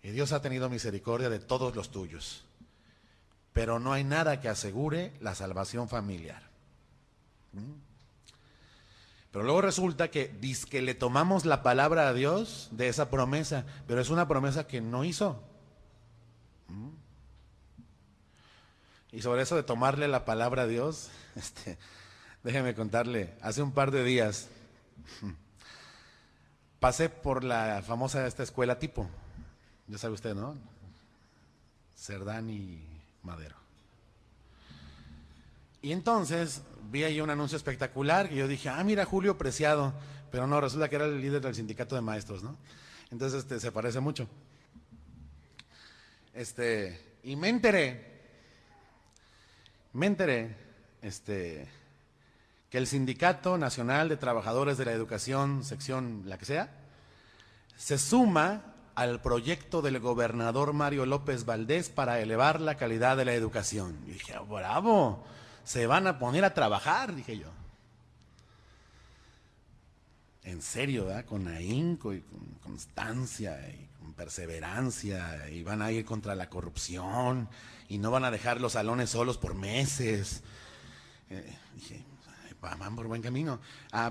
Y Dios ha tenido misericordia de todos los tuyos. Pero no hay nada que asegure la salvación familiar. Pero luego resulta que dizque le tomamos la palabra a Dios de esa promesa, pero es una promesa que no hizo. Y sobre eso de tomarle la palabra a Dios, déjeme contarle, hace un par de días pasé por la famosa esta escuela tipo, ya sabe usted, ¿no? Cerdán y Madero. Y entonces vi ahí un anuncio espectacular que yo dije, mira, Julio Preciado, pero no, resulta que era el líder del sindicato de maestros, ¿no? Entonces se parece mucho. Y me enteré que el Sindicato Nacional de Trabajadores de la Educación, sección la que sea, se suma al proyecto del gobernador Mario López Valdés para elevar la calidad de la educación. Y dije, bravo, se van a poner a trabajar, dije yo. En serio, ¿verdad? Con ahínco y con constancia y con perseverancia, y van a ir contra la corrupción y no van a dejar los salones solos por meses. Dije, van por buen camino.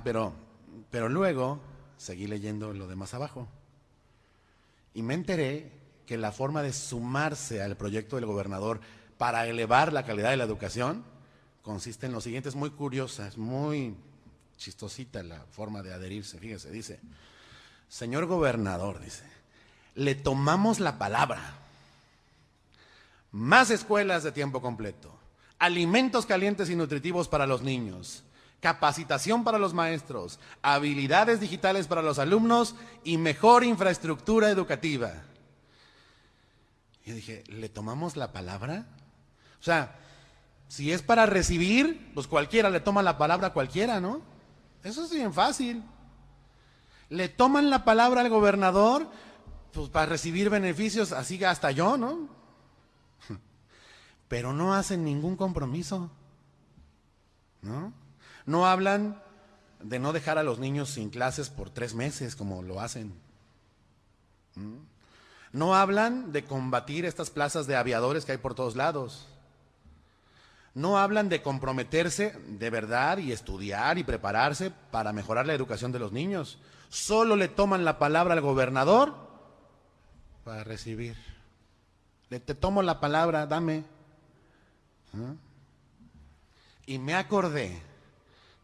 Pero luego seguí leyendo lo de más abajo. Y me enteré que la forma de sumarse al proyecto del gobernador para elevar la calidad de la educación consiste en lo siguiente, es muy curiosa, es muy chistosita la forma de adherirse. Fíjese, dice, señor gobernador, dice, le tomamos la palabra más escuelas de tiempo completo, alimentos calientes y nutritivos para los niños, capacitación para los maestros, habilidades digitales para los alumnos y mejor infraestructura educativa. Y yo dije, ¿le tomamos la palabra? O sea, si es para recibir, pues cualquiera le toma la palabra a cualquiera, ¿no? Eso es bien fácil. Le toman la palabra al gobernador, pues para recibir beneficios, así hasta yo, ¿no? Pero no hacen ningún compromiso, ¿no? No hablan de no dejar a los niños sin clases por 3 meses, como lo hacen. No hablan de combatir estas plazas de aviadores que hay por todos lados. No hablan de comprometerse de verdad y estudiar y prepararse para mejorar la educación de los niños. Solo le toman la palabra al gobernador para recibir. Te tomo la palabra, dame. Y me acordé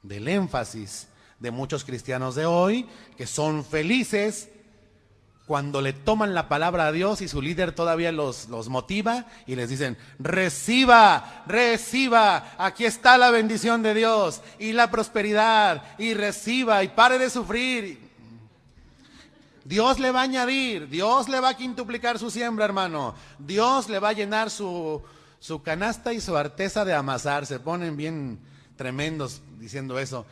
del énfasis de muchos cristianos de hoy que son felices cuando le toman la palabra a Dios y su líder todavía los motiva y les dicen, reciba, reciba, aquí está la bendición de Dios y la prosperidad, y reciba y pare de sufrir. Dios le va a añadir, Dios le va a quintuplicar su siembra, hermano. Dios le va a llenar su canasta y su arteza de amasar. Se ponen bien tremendos diciendo eso.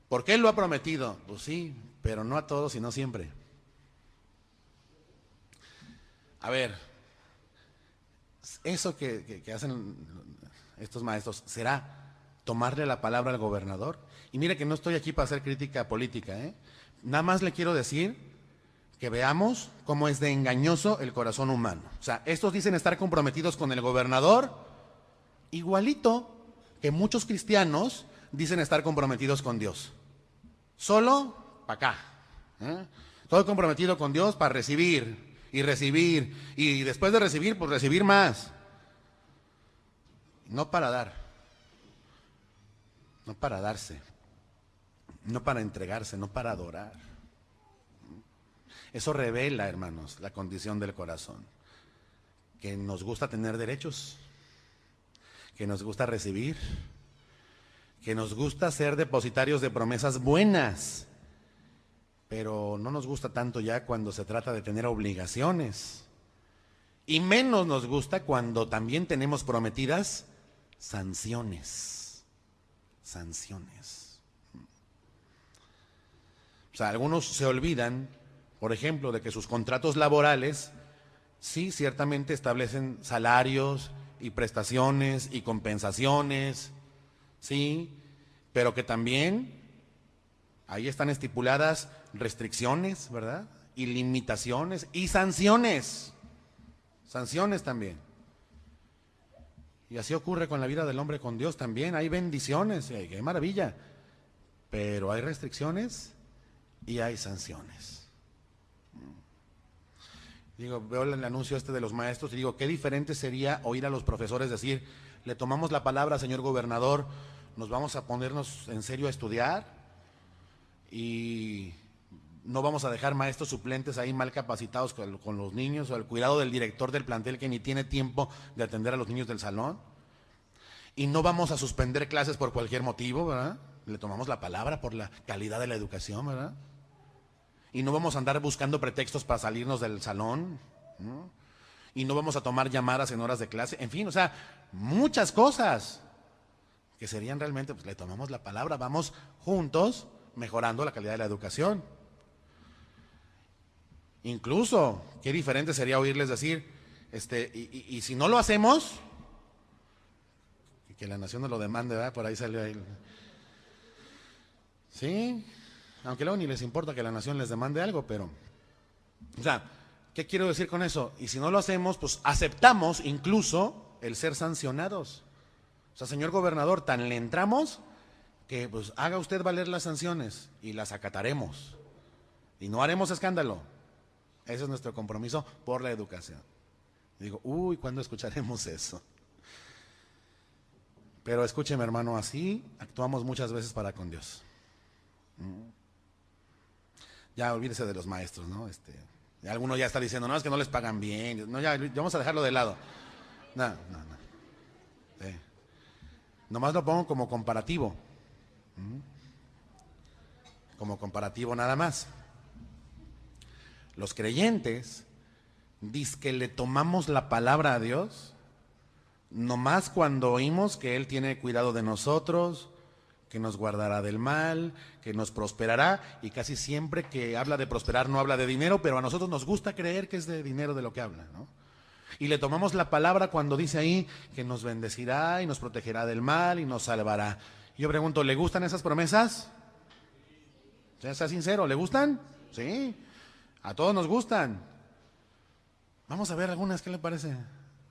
Porque Él lo ha prometido. Pues sí, pero no a todos y no siempre. A ver, eso que hacen estos maestros, ¿será tomarle la palabra al gobernador? Y mire que no estoy aquí para hacer crítica política, ¿eh? Nada más le quiero decir que veamos cómo es de engañoso el corazón humano. O sea, estos dicen estar comprometidos con el gobernador, igualito que muchos cristianos dicen estar comprometidos con Dios. Solo para acá. Estoy comprometido con Dios para recibir y recibir, y después de recibir, pues recibir más. No para dar, no para darse, no para entregarse, no para adorar. Eso revela, hermanos, la condición del corazón. Que nos gusta tener derechos, que nos gusta recibir, que nos gusta ser depositarios de promesas buenas, pero no nos gusta tanto ya cuando se trata de tener obligaciones. Y menos nos gusta cuando también tenemos prometidas sanciones. Sanciones. O sea, algunos se olvidan, por ejemplo, de que sus contratos laborales, sí, ciertamente establecen salarios y prestaciones y compensaciones, sí, pero que también ahí están estipuladas restricciones, ¿verdad? Y limitaciones y sanciones. Sanciones también. Y así ocurre con la vida del hombre con Dios también. Hay bendiciones, qué maravilla. Pero hay restricciones y hay sanciones. Digo, veo el anuncio este de los maestros y digo, qué diferente sería oír a los profesores decir, le tomamos la palabra, señor gobernador, nos vamos a ponernos en serio a estudiar y no vamos a dejar maestros suplentes ahí mal capacitados con los niños, o al cuidado del director del plantel que ni tiene tiempo de atender a los niños del salón, y no vamos a suspender clases por cualquier motivo, ¿verdad? Le tomamos la palabra por la calidad de la educación, ¿verdad? Y no vamos a andar buscando pretextos para salirnos del salón, ¿no? Y no vamos a tomar llamadas en horas de clase, en fin, o sea, muchas cosas que serían realmente, pues le tomamos la palabra, vamos juntos mejorando la calidad de la educación. Incluso, qué diferente sería oírles decir, y si no lo hacemos, que la nación no lo demande, ¿verdad? Por ahí salió ahí. Sí, aunque luego ni les importa que la nación les demande algo, pero, o sea, ¿qué quiero decir con eso? Y si no lo hacemos, pues aceptamos incluso el ser sancionados. O sea, señor gobernador, tan le entramos que pues haga usted valer las sanciones y las acataremos. Y no haremos escándalo. Ese es nuestro compromiso por la educación. Y digo, ¿cuándo escucharemos eso? Pero escúcheme, hermano, así actuamos muchas veces para con Dios. Ya olvídese de los maestros, ¿no? Alguno ya está diciendo, no, es que no les pagan bien. No, ya vamos a dejarlo de lado. No, no, no. Sí. Nomás lo pongo como comparativo. Como comparativo nada más. Los creyentes, dizque le tomamos la palabra a Dios, nomás cuando oímos que Él tiene cuidado de nosotros, que nos guardará del mal, que nos prosperará, y casi siempre que habla de prosperar no habla de dinero, pero a nosotros nos gusta creer que es de dinero de lo que habla, ¿no? Y le tomamos la palabra cuando dice ahí que nos bendecirá y nos protegerá del mal y nos salvará. Yo pregunto, ¿le gustan esas promesas? Sea sincero, ¿le gustan? Sí, a todos nos gustan. Vamos a ver algunas, ¿qué le parece?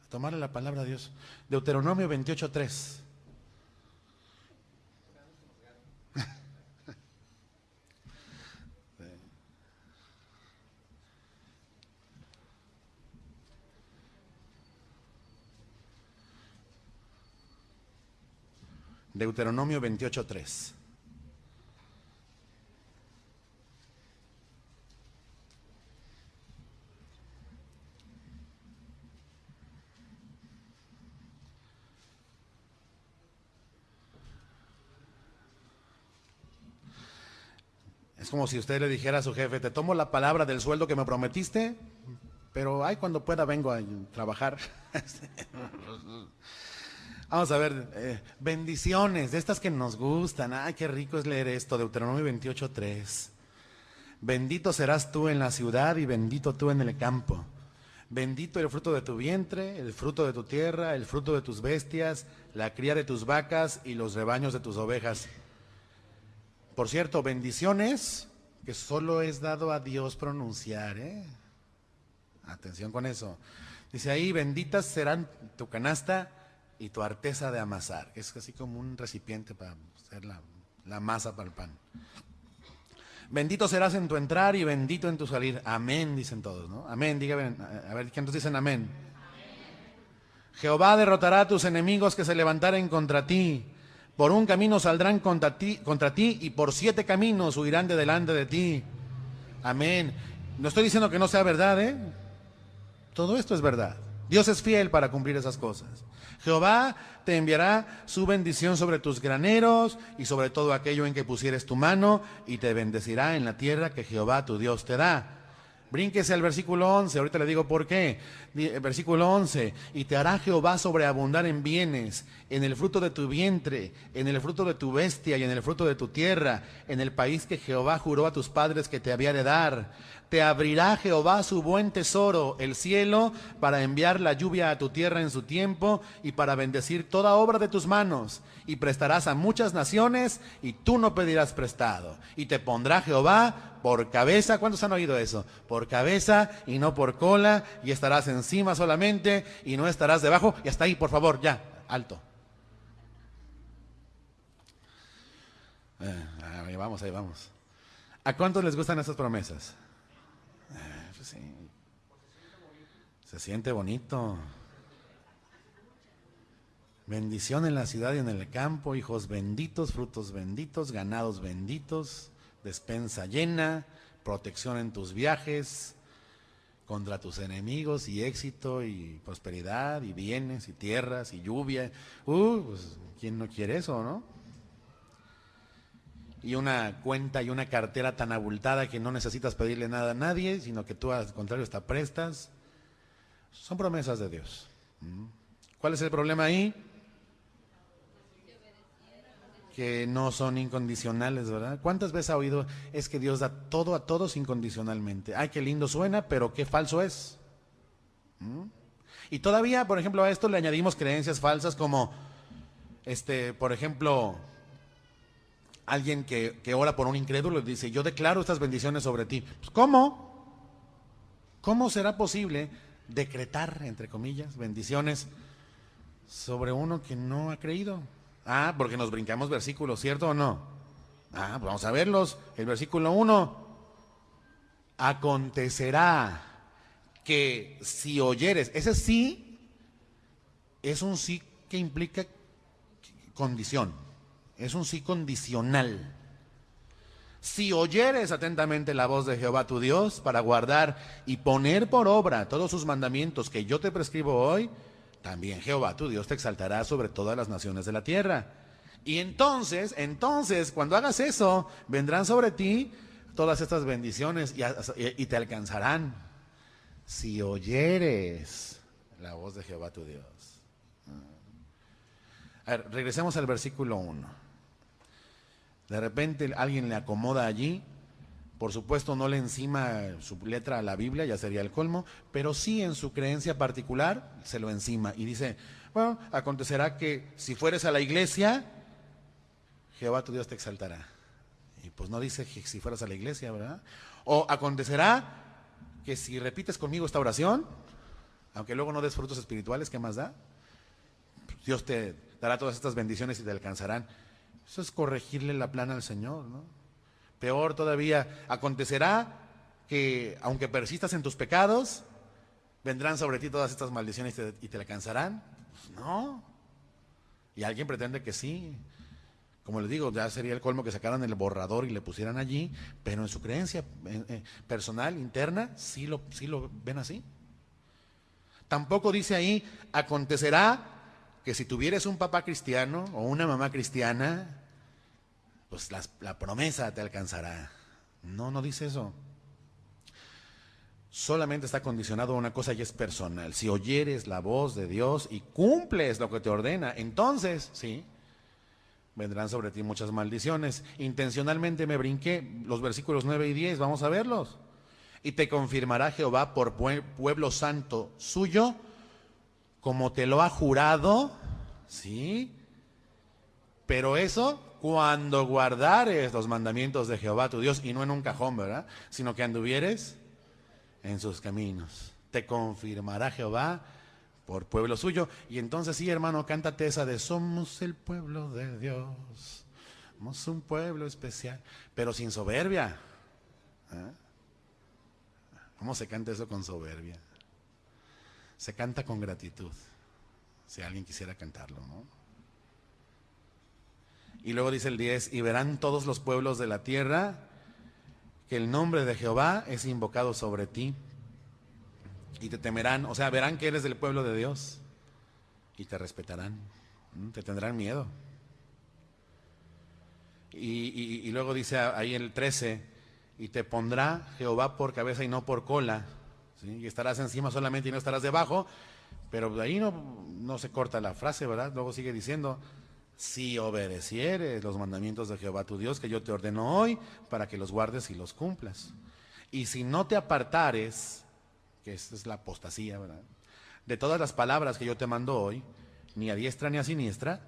Tomarle la palabra a Dios. Deuteronomio 28:3. Deuteronomio 28:3. Es como si usted le dijera a su jefe, te tomo la palabra del sueldo que me prometiste, pero ay, cuando pueda vengo a trabajar. Vamos a ver, bendiciones, de estas que nos gustan. Ay, qué rico es leer esto, Deuteronomio 28:3. Bendito serás tú en la ciudad y bendito tú en el campo. Bendito el fruto de tu vientre, el fruto de tu tierra, el fruto de tus bestias, la cría de tus vacas y los rebaños de tus ovejas. Por cierto, bendiciones que solo es dado a Dios pronunciar, ¿eh? Atención con eso. Dice ahí, benditas serán tu canasta y tu arteza de amasar, que es así como un recipiente para hacer la masa para el pan. Bendito serás en tu entrar y bendito en tu salir. Amén, dicen todos, ¿no? Amén, díganme, a ver, ¿quiénes dicen amén? Jehová derrotará a tus enemigos que se levantaren contra ti. Por un camino saldrán contra ti y por 7 caminos huirán de delante de ti. Amén. No estoy diciendo que no sea verdad, ¿eh? Todo esto es verdad. Dios es fiel para cumplir esas cosas. Jehová te enviará su bendición sobre tus graneros y sobre todo aquello en que pusieres tu mano, y te bendecirá en la tierra que Jehová tu Dios te da. Brínquese al versículo 11, ahorita le digo por qué. Versículo 11, y te hará Jehová sobreabundar en bienes, en el fruto de tu vientre, en el fruto de tu bestia y en el fruto de tu tierra, en el país que Jehová juró a tus padres que te había de dar. Te abrirá Jehová su buen tesoro, el cielo, para enviar la lluvia a tu tierra en su tiempo y para bendecir toda obra de tus manos. Y prestarás a muchas naciones y tú no pedirás prestado. Y te pondrá Jehová por cabeza. ¿Cuántos han oído eso? Por cabeza y no por cola, y estarás encima solamente y no estarás debajo. Y hasta ahí, por favor, ya, alto. Ahí vamos, ahí vamos. ¿A cuántos les gustan esas promesas? Pues sí. Se siente bonito. Bendición en la ciudad y en el campo, hijos benditos, frutos benditos, ganados benditos, despensa llena, protección en tus viajes, contra tus enemigos, y éxito y prosperidad y bienes y tierras y lluvia. Pues ¿quién no quiere eso, no? Y una cuenta y una cartera tan abultada que no necesitas pedirle nada a nadie, sino que tú al contrario hasta prestas. Son promesas de Dios. ¿Cuál es el problema ahí? Que no son incondicionales, ¿verdad? ¿Cuántas veces ha oído es que Dios da todo a todos incondicionalmente? Ay, qué lindo suena, pero qué falso es. Y todavía, por ejemplo, a esto le añadimos creencias falsas como, por ejemplo, alguien que ora por un incrédulo y dice, yo declaro estas bendiciones sobre ti. Pues, ¿cómo? ¿Cómo será posible decretar, entre comillas, bendiciones sobre uno que no ha creído? Porque nos brincamos versículos, ¿cierto o no? Pues vamos a verlos. El versículo 1. Acontecerá que si oyeres, ese sí es un sí que implica condición, es un sí condicional. Si oyeres atentamente la voz de Jehová tu Dios para guardar y poner por obra todos sus mandamientos que yo te prescribo hoy, también Jehová tu Dios te exaltará sobre todas las naciones de la tierra. Y entonces, cuando hagas eso, vendrán sobre ti todas estas bendiciones y te alcanzarán si oyeres la voz de Jehová tu Dios. A ver, regresemos al versículo 1. De repente alguien le acomoda allí, por supuesto no le encima su letra a la Biblia, ya sería el colmo, pero sí en su creencia particular se lo encima y dice, bueno, acontecerá que si fueres a la iglesia, Jehová tu Dios te exaltará. Y pues no dice que si fueras a la iglesia, ¿verdad? O acontecerá que si repites conmigo esta oración, aunque luego no des frutos espirituales, ¿qué más da? Dios te dará todas estas bendiciones y te alcanzarán. Eso es corregirle la plana al Señor, ¿no? Peor todavía, acontecerá que aunque persistas en tus pecados, vendrán sobre ti todas estas maldiciones y te alcanzarán. Pues no. Y alguien pretende que sí. Como les digo, ya sería el colmo que sacaran el borrador y le pusieran allí, pero en su creencia personal, interna, sí lo ven así. Tampoco dice ahí, acontecerá que si tuvieres un papá cristiano o una mamá cristiana, pues la promesa te alcanzará. No dice eso. Solamente está condicionado a una cosa y es personal. Si oyeres la voz de Dios y cumples lo que te ordena, entonces, sí, vendrán sobre ti muchas maldiciones. Intencionalmente me brinqué los versículos 9 y 10, vamos a verlos. Y te confirmará Jehová por pueblo santo suyo, como te lo ha jurado, ¿sí? Pero eso cuando guardares los mandamientos de Jehová tu Dios, y no en un cajón, ¿verdad? Sino que anduvieres en sus caminos. Te confirmará Jehová por pueblo suyo. Y entonces sí, hermano, cántate esa de somos el pueblo de Dios, somos un pueblo especial, pero sin soberbia. ¿Eh? ¿Cómo se canta eso con soberbia? Se canta con gratitud, si alguien quisiera cantarlo, ¿no? Y luego dice el 10, y verán todos los pueblos de la tierra que el nombre de Jehová es invocado sobre ti, y te temerán, o sea, verán que eres del pueblo de Dios, y te respetarán, te tendrán miedo. Y luego dice ahí el 13, y te pondrá Jehová por cabeza y no por cola, ¿sí? Y estarás encima solamente y no estarás debajo, pero de ahí no se corta la frase, ¿verdad? Luego sigue diciendo, si obedecieres los mandamientos de Jehová tu Dios, que yo te ordeno hoy, para que los guardes y los cumplas. Y si no te apartares, que esta es la apostasía, ¿verdad?, de todas las palabras que yo te mando hoy, ni a diestra ni a siniestra,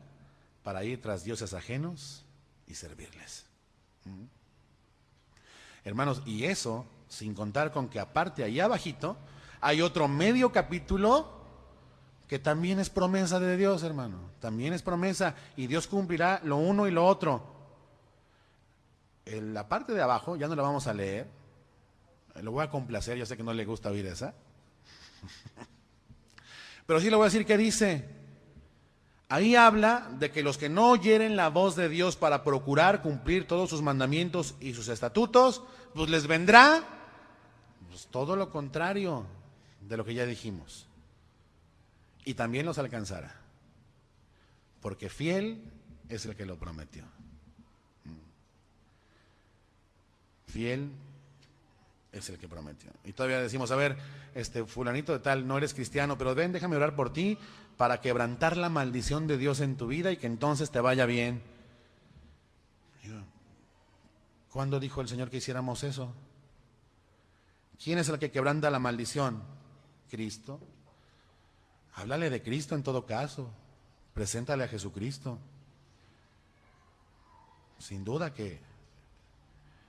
para ir tras dioses ajenos y servirles. Hermanos, y eso sin contar con que aparte ahí abajito hay otro medio capítulo que también es promesa de Dios, hermano. También es promesa y Dios cumplirá lo uno y lo otro. En la parte de abajo, ya no la vamos a leer, lo voy a complacer, yo sé que no le gusta oír esa. Pero sí le voy a decir qué dice. Ahí habla de que los que no oyeren la voz de Dios para procurar cumplir todos sus mandamientos y sus estatutos, pues les vendrá pues todo lo contrario de lo que ya dijimos. Y también los alcanzará, porque fiel es el que lo prometió. Fiel es el que prometió. Y todavía decimos, a ver, fulanito de tal, no eres cristiano, pero ven, déjame orar por ti para quebrantar la maldición de Dios en tu vida y que entonces te vaya bien. ¿Cuándo dijo el Señor que hiciéramos eso? ¿Quién es el que quebranta la maldición? Cristo. Háblale de Cristo en todo caso. Preséntale a Jesucristo. Sin duda que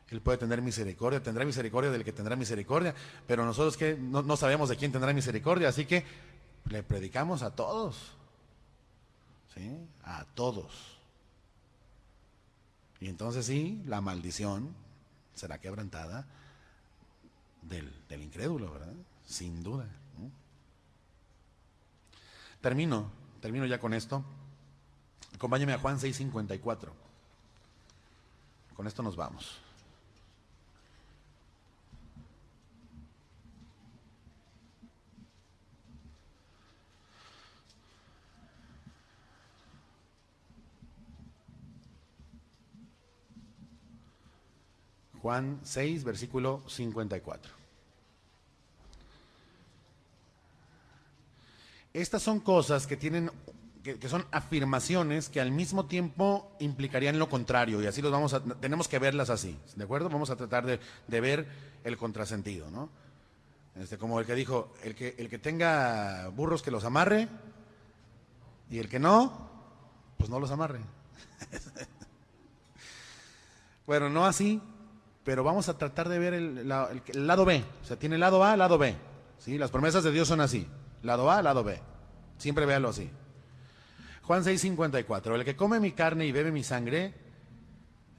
Él puede tener misericordia, tendrá misericordia del que tendrá misericordia, pero nosotros que no sabemos de quién tendrá misericordia, así que le predicamos a todos, ¿sí? A todos. Y entonces sí, la maldición será quebrantada del incrédulo, ¿verdad? Sin duda, ¿no? Termino ya con esto. Acompáñame a Juan 6:54. Con esto nos vamos. Juan 6, versículo 54. Estas son cosas que tienen, que son afirmaciones que al mismo tiempo implicarían lo contrario, y así tenemos que verlas así, ¿de acuerdo? Vamos a tratar de ver el contrasentido, ¿no? Como el que dijo, el que tenga burros que los amarre, y el que no, pues no los amarre. Bueno, no así, pero vamos a tratar de ver el lado B. O sea, tiene lado A, lado B. ¿Sí? Las promesas de Dios son así. Lado A, lado B. Siempre véalo así. Juan 6:54. El que come mi carne y bebe mi sangre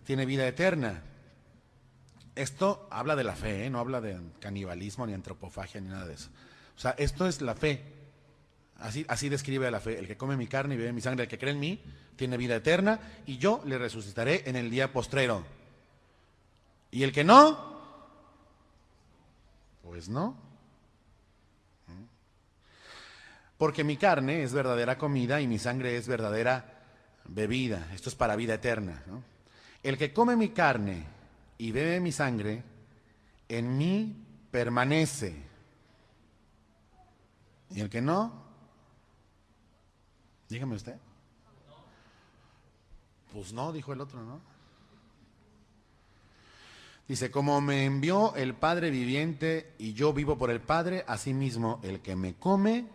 tiene vida eterna. Esto habla de la fe, ¿eh? No habla de canibalismo, ni antropofagia, ni nada de eso. O sea, esto es la fe. Así describe a la fe. El que come mi carne y bebe mi sangre, el que cree en mí, tiene vida eterna, y yo le resucitaré en el día postrero. Y el que no, pues no. Porque mi carne es verdadera comida y mi sangre es verdadera bebida. Esto es para vida eterna, ¿no? El que come mi carne y bebe mi sangre, en mí permanece. Y el que no, dígame usted. Pues no, dijo el otro, ¿no? Dice, como me envió el Padre viviente y yo vivo por el Padre, asimismo el que me come,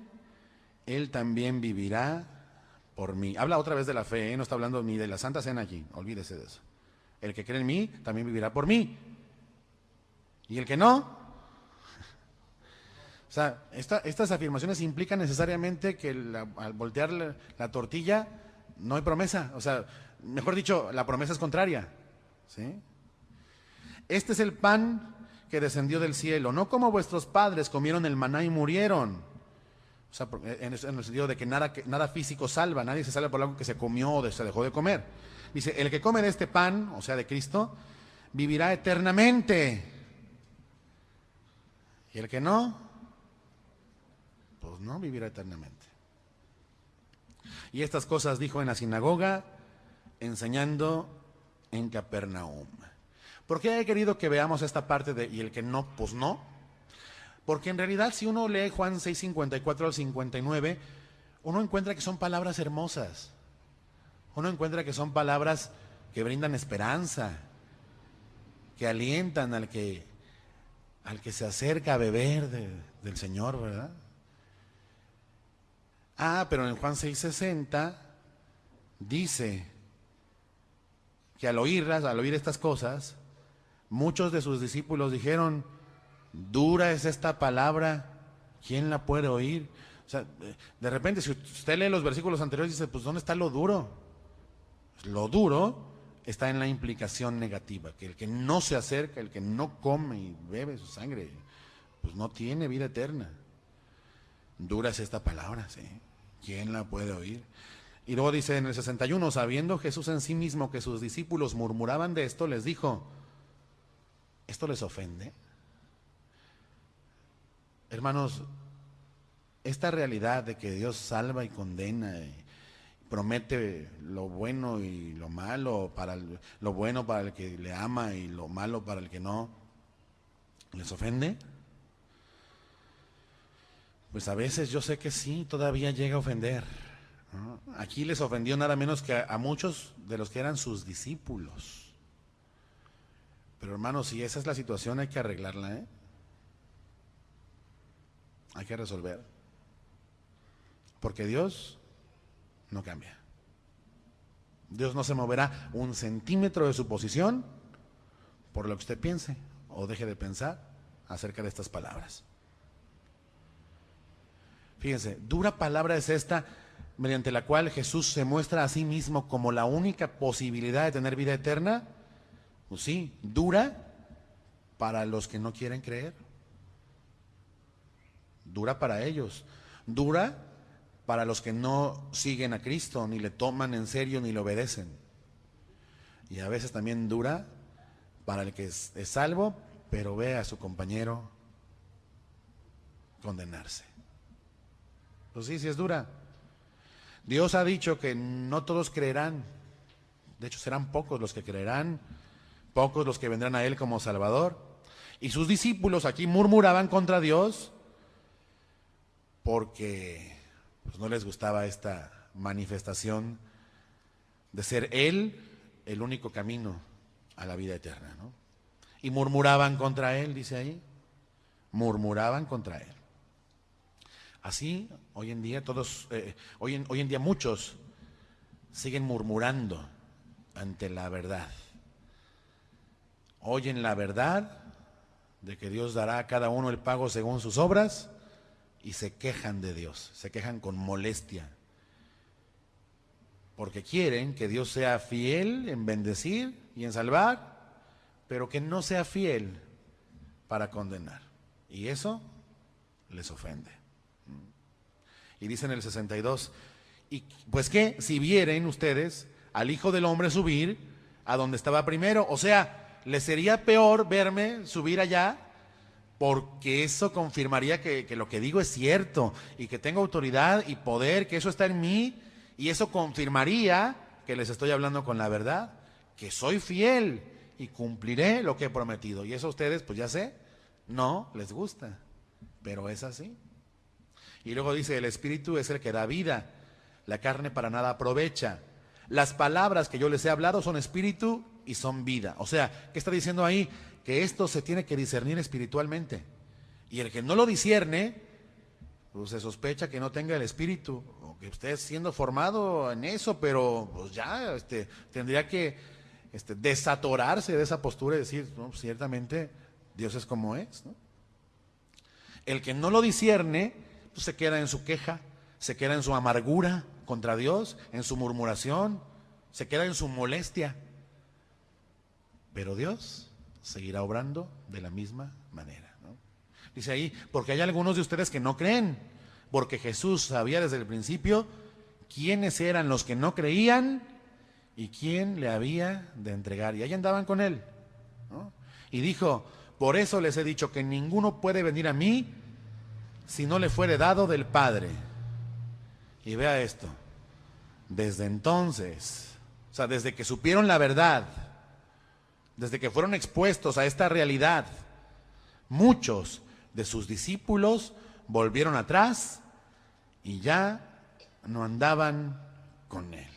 él también vivirá por mí. Habla otra vez de la fe, ¿eh? No está hablando ni de la Santa Cena aquí, olvídese de eso. El que cree en mí también vivirá por mí. Y el que no, o sea, estas afirmaciones implican necesariamente que al voltear la tortilla no hay promesa. O sea, mejor dicho, la promesa es contraria, ¿sí? Este es el pan que descendió del cielo, no como vuestros padres comieron el maná y murieron. O sea, en el sentido de que nada físico salva, nadie se salva por algo que se comió o se dejó de comer. Dice, el que come de este pan, o sea, de Cristo, vivirá eternamente. Y el que no, pues no vivirá eternamente. Y estas cosas dijo en la sinagoga, enseñando en Capernaum. ¿Por qué he querido que veamos esta parte de y el que no, pues no? Porque en realidad si uno lee Juan 6:54 al 59, uno encuentra que son palabras hermosas. Uno encuentra que son palabras que brindan esperanza, que alientan al que se acerca a beber del Señor, ¿verdad? Pero en Juan 6:60 dice que al oír estas cosas, muchos de sus discípulos dijeron, dura es esta palabra, ¿quién la puede oír? O sea, de repente, si usted lee los versículos anteriores, dice, pues ¿dónde está lo duro? Lo duro está en la implicación negativa, que el que no se acerca, el que no come y bebe su sangre, pues no tiene vida eterna. Dura es esta palabra, ¿sí? ¿Quién la puede oír? Y luego dice en el 61, sabiendo Jesús en sí mismo que sus discípulos murmuraban de esto, les dijo, ¿esto les ofende? Hermanos, esta realidad de que Dios salva y condena y promete lo bueno y lo malo, lo bueno para el que le ama y lo malo para el que no, ¿les ofende? Pues a veces yo sé que sí, todavía llega a ofender, ¿no? Aquí les ofendió nada menos que a muchos de los que eran sus discípulos. Pero hermanos, si esa es la situación hay que arreglarla, ¿eh? Hay que resolver. Porque Dios no cambia. Dios no se moverá un centímetro de su posición por lo que usted piense o deje de pensar acerca de estas palabras. Fíjense, dura palabra es esta mediante la cual Jesús se muestra a sí mismo como la única posibilidad de tener vida eterna. Pues sí, dura para los que no quieren creer. Dura para ellos. Dura para los que no siguen a Cristo, ni le toman en serio, ni le obedecen. Y a veces también dura para el que es salvo, pero ve a su compañero condenarse. Pues sí, sí es dura. Dios ha dicho que no todos creerán. De hecho, serán pocos los que creerán, pocos los que vendrán a él como Salvador. Y sus discípulos aquí murmuraban contra Dios porque pues, no les gustaba esta manifestación de ser Él el único camino a la vida eterna, ¿no? Y murmuraban contra Él, dice ahí, murmuraban contra Él. Así, hoy en día hoy en día muchos siguen murmurando ante la verdad. Oyen la verdad de que Dios dará a cada uno el pago según sus obras y se quejan de Dios, se quejan con molestia, porque quieren que Dios sea fiel en bendecir y en salvar, pero que no sea fiel para condenar. Y eso les ofende. Y dice en el 62, y pues que si vieren ustedes al Hijo del Hombre subir a donde estaba primero, o sea, les sería peor verme subir allá, porque eso confirmaría que lo que digo es cierto, y que tengo autoridad y poder, que eso está en mí, y eso confirmaría que les estoy hablando con la verdad, que soy fiel y cumpliré lo que he prometido. Y eso a ustedes, pues ya sé, no les gusta, pero es así. Y luego dice, el Espíritu es el que da vida, la carne para nada aprovecha. Las palabras que yo les he hablado son espíritu y son vida. O sea, ¿qué está diciendo ahí? Que esto se tiene que discernir espiritualmente. Y el que no lo discierne, pues se sospecha que no tenga el espíritu, o que esté siendo formado en eso, pero pues ya tendría que desatorarse de esa postura y decir, no, ciertamente Dios es como es, ¿no? El que no lo discierne, pues se queda en su queja, se queda en su amargura contra Dios, en su murmuración, se queda en su molestia. Pero Dios seguirá obrando de la misma manera, ¿no? Dice ahí, porque hay algunos de ustedes que no creen, porque Jesús sabía desde el principio quiénes eran los que no creían y quién le había de entregar. Y ahí andaban con él, ¿no? Y dijo, por eso les he dicho que ninguno puede venir a mí si no le fuere dado del Padre. Y vea esto, desde entonces, o sea, desde que supieron la verdad, desde que fueron expuestos a esta realidad, muchos de sus discípulos volvieron atrás y ya no andaban con él.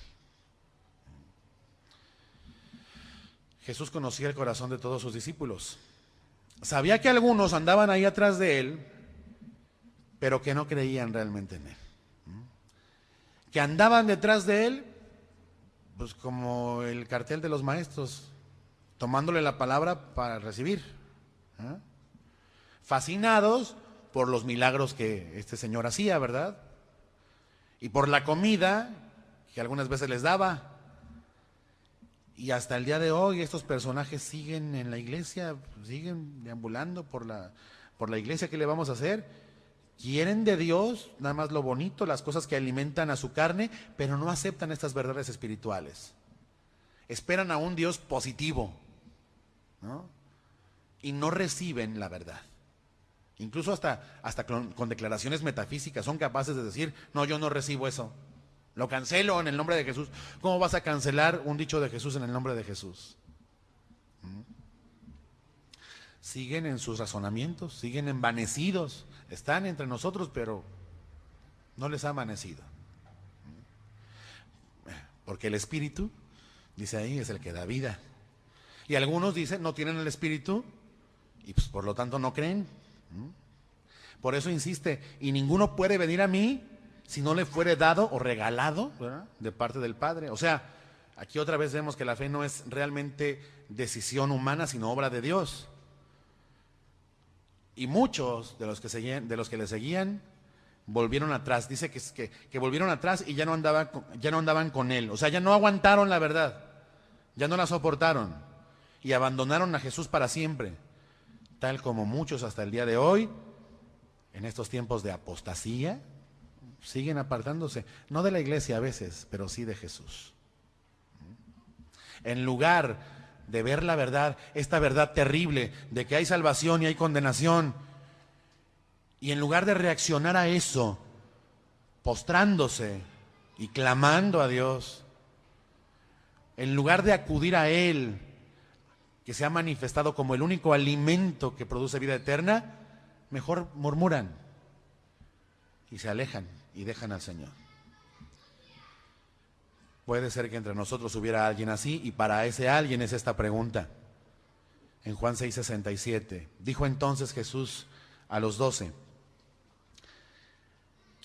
Jesús conocía el corazón de todos sus discípulos. Sabía que algunos andaban ahí atrás de él, pero que no creían realmente en él. Que andaban detrás de él, pues como el cartel de los maestros, tomándole la palabra para recibir, ¿eh? Fascinados por los milagros que este señor hacía, ¿verdad? Y por la comida que algunas veces les daba. Y hasta el día de hoy estos personajes siguen en la iglesia, siguen deambulando por la iglesia. ¿Qué le vamos a hacer? Quieren de Dios nada más lo bonito, las cosas que alimentan a su carne, pero no aceptan estas verdades espirituales. Esperan a un Dios positivo, ¿no? Y no reciben la verdad. Incluso hasta con declaraciones metafísicas son capaces de decir, no, yo no recibo eso, lo cancelo en el nombre de Jesús. ¿Cómo vas a cancelar un dicho de Jesús en el nombre de Jesús? Siguen en sus razonamientos, siguen envanecidos, están entre nosotros, pero no les ha amanecido. Porque el Espíritu, dice ahí, es el que da vida. Y algunos dicen, no tienen el Espíritu y pues por lo tanto no creen. Por eso insiste, y ninguno puede venir a mí si no le fuere dado o regalado, ¿verdad?, de parte del Padre. O sea, aquí otra vez vemos que la fe no es realmente decisión humana, sino obra de Dios. Y muchos de los que le seguían volvieron atrás. Dice que volvieron atrás y ya no andaban con él. O sea, ya no aguantaron la verdad, ya no la soportaron y abandonaron a Jesús para siempre. Tal como muchos hasta el día de hoy, en estos tiempos de apostasía, siguen apartándose, no de la iglesia a veces, pero sí de Jesús. En lugar de ver la verdad, esta verdad terrible de que hay salvación y hay condenación, y en lugar de reaccionar a eso, postrándose y clamando a Dios, en lugar de acudir a Él que se ha manifestado como el único alimento que produce vida eterna, mejor murmuran y se alejan y dejan al Señor. Puede ser que entre nosotros hubiera alguien así, y para ese alguien es esta pregunta. En Juan 6:67, dijo entonces Jesús a los 12,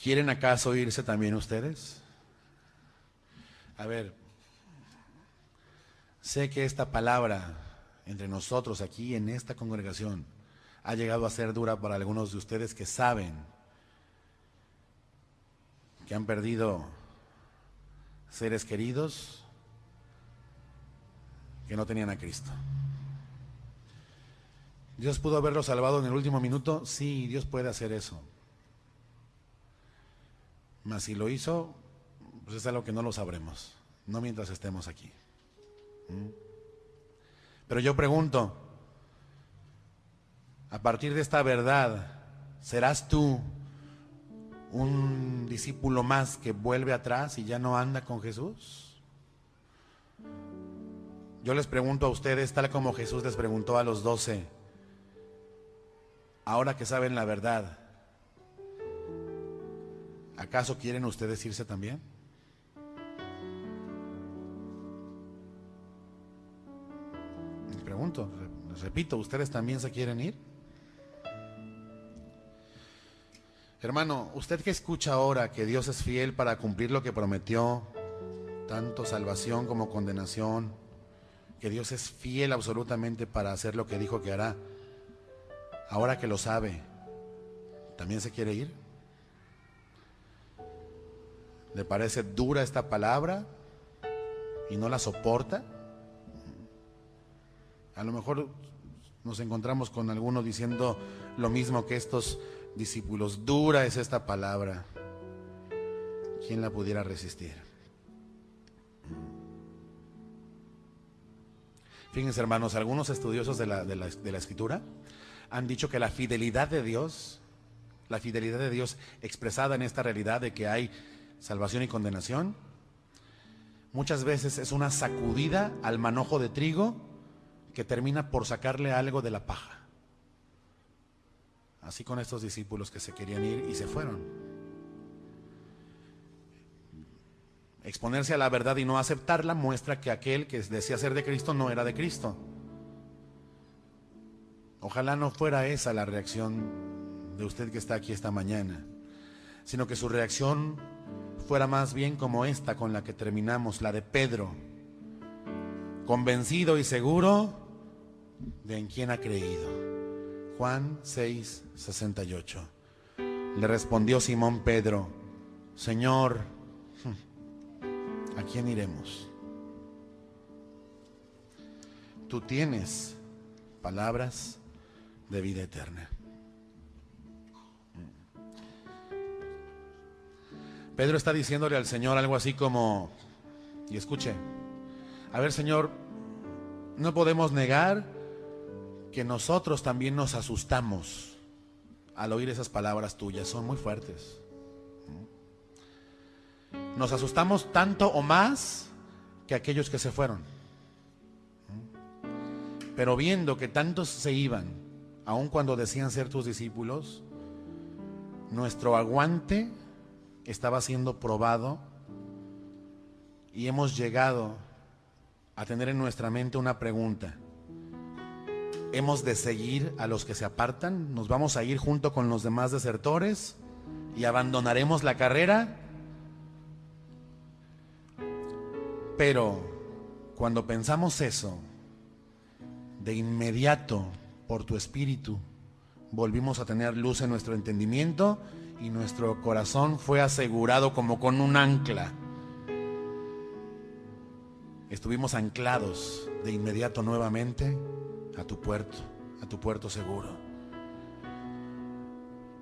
¿quieren acaso irse también ustedes? A ver, sé que esta palabra entre nosotros aquí en esta congregación ha llegado a ser dura para algunos de ustedes que saben que han perdido seres queridos que no tenían a Cristo. ¿Dios pudo haberlo salvado en el último minuto? Sí, Dios puede hacer eso. Mas si lo hizo, pues es algo que no lo sabremos, no mientras estemos aquí. Pero yo pregunto, a partir de esta verdad, ¿serás tú un discípulo más que vuelve atrás y ya no anda con Jesús? Yo les pregunto a ustedes, tal como Jesús les preguntó a los 12, ahora que saben la verdad, ¿acaso quieren ustedes irse también? Les pregunto, les repito, ¿ustedes también se quieren ir? Hermano, usted que escucha ahora que Dios es fiel para cumplir lo que prometió, tanto salvación como condenación, que Dios es fiel absolutamente para hacer lo que dijo que hará, ahora que lo sabe, ¿también se quiere ir? ¿Le parece dura esta palabra y no la soporta? A lo mejor nos encontramos con alguno diciendo lo mismo que estos discípulos. Dura es esta palabra. ¿Quién la pudiera resistir? Fíjense, hermanos, algunos estudiosos de la Escritura han dicho que la fidelidad de Dios expresada en esta realidad de que hay salvación y condenación, muchas veces es una sacudida al manojo de trigo que termina por sacarle algo de la paja. Así con estos discípulos que se querían ir y se fueron. Exponerse a la verdad y no aceptarla muestra que aquel que decía ser de Cristo no era de Cristo. Ojalá no fuera esa la reacción de usted que está aquí esta mañana, sino que su reacción fuera más bien como esta con la que terminamos, la de Pedro, convencido y seguro de en quién ha creído. Juan 6:68. Le respondió Simón Pedro, Señor, ¿a quién iremos? Tú tienes palabras de vida eterna. Pedro está diciéndole al Señor algo así como, y escuche, a ver, Señor, no podemos negar que nosotros también nos asustamos al oír esas palabras tuyas, son muy fuertes. Nos asustamos tanto o más que aquellos que se fueron. Pero viendo que tantos se iban, aun cuando decían ser tus discípulos, nuestro aguante estaba siendo probado y hemos llegado a tener en nuestra mente una pregunta. ¿Hemos de seguir a los que se apartan? ¿Nos vamos a ir junto con los demás desertores y abandonaremos la carrera? Pero cuando pensamos eso, de inmediato, por tu espíritu, volvimos a tener luz en nuestro entendimiento y nuestro corazón fue asegurado como con un ancla. Estuvimos anclados de inmediato nuevamente a tu puerto seguro.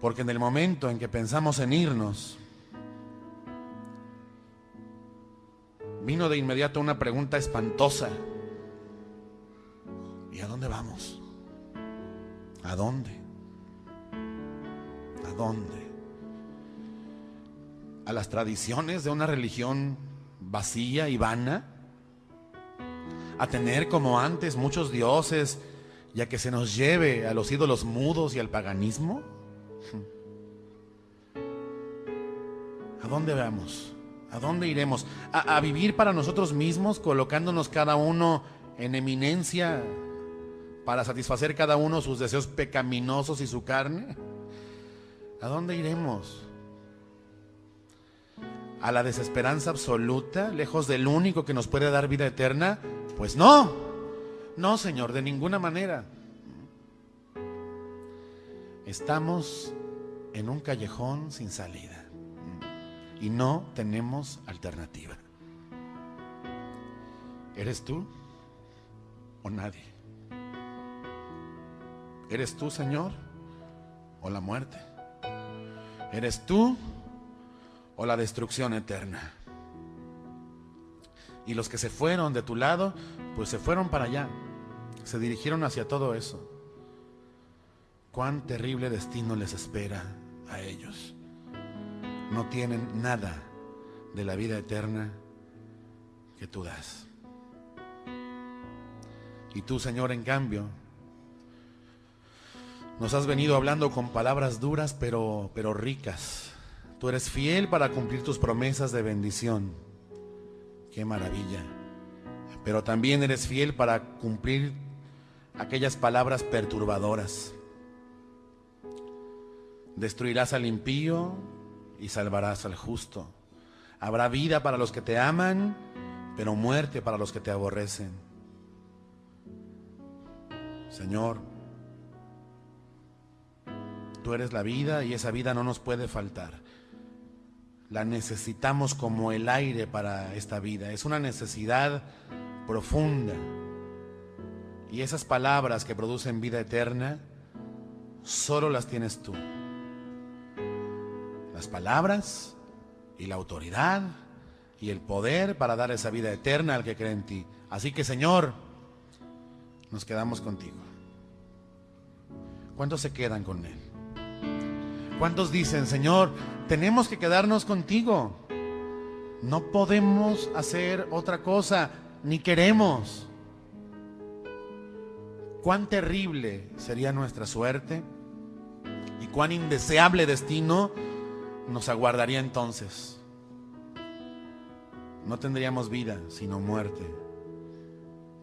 Porque en el momento en que pensamos en irnos, vino de inmediato una pregunta espantosa. ¿Y a dónde vamos? ¿A dónde? ¿A dónde? ¿A las tradiciones de una religión vacía y vana? a tener como antes muchos dioses y a que se nos lleve a los ídolos mudos y al paganismo? ¿A dónde vamos? ¿A dónde iremos? ¿A vivir para nosotros mismos, colocándonos cada uno en eminencia para satisfacer cada uno sus deseos pecaminosos y su carne? ¿A dónde iremos? ¿A la desesperanza absoluta, lejos del único que nos puede dar vida eterna? Pues no, no, Señor, de ninguna manera. Estamos en un callejón sin salida y no tenemos alternativa. ¿Eres tú o nadie? ¿Eres tú, Señor, o la muerte? ¿Eres tú o la destrucción eterna? Y los que se fueron de tu lado, pues se fueron para allá, se dirigieron hacia todo eso. Cuán terrible destino les espera a ellos. No tienen nada de la vida eterna que tú das. Y tú, Señor, en cambio, nos has venido hablando con palabras duras pero ricas. Tú eres fiel para cumplir tus promesas de bendición. ¡Qué maravilla! Pero también eres fiel para cumplir aquellas palabras perturbadoras. Destruirás al impío y salvarás al justo. Habrá vida para los que te aman, pero muerte para los que te aborrecen. Señor, tú eres la vida y esa vida no nos puede faltar. La necesitamos como el aire para esta vida. Es una necesidad profunda. Y esas palabras que producen vida eterna, solo las tienes tú. Las palabras y la autoridad y el poder para dar esa vida eterna al que cree en ti. Así que, Señor, nos quedamos contigo. ¿Cuántos se quedan con Él? ¿Cuántos dicen, Señor, tenemos que quedarnos contigo? No podemos hacer otra cosa, ni queremos. Cuán terrible sería nuestra suerte y cuán indeseable destino nos aguardaría entonces. No tendríamos vida, sino muerte,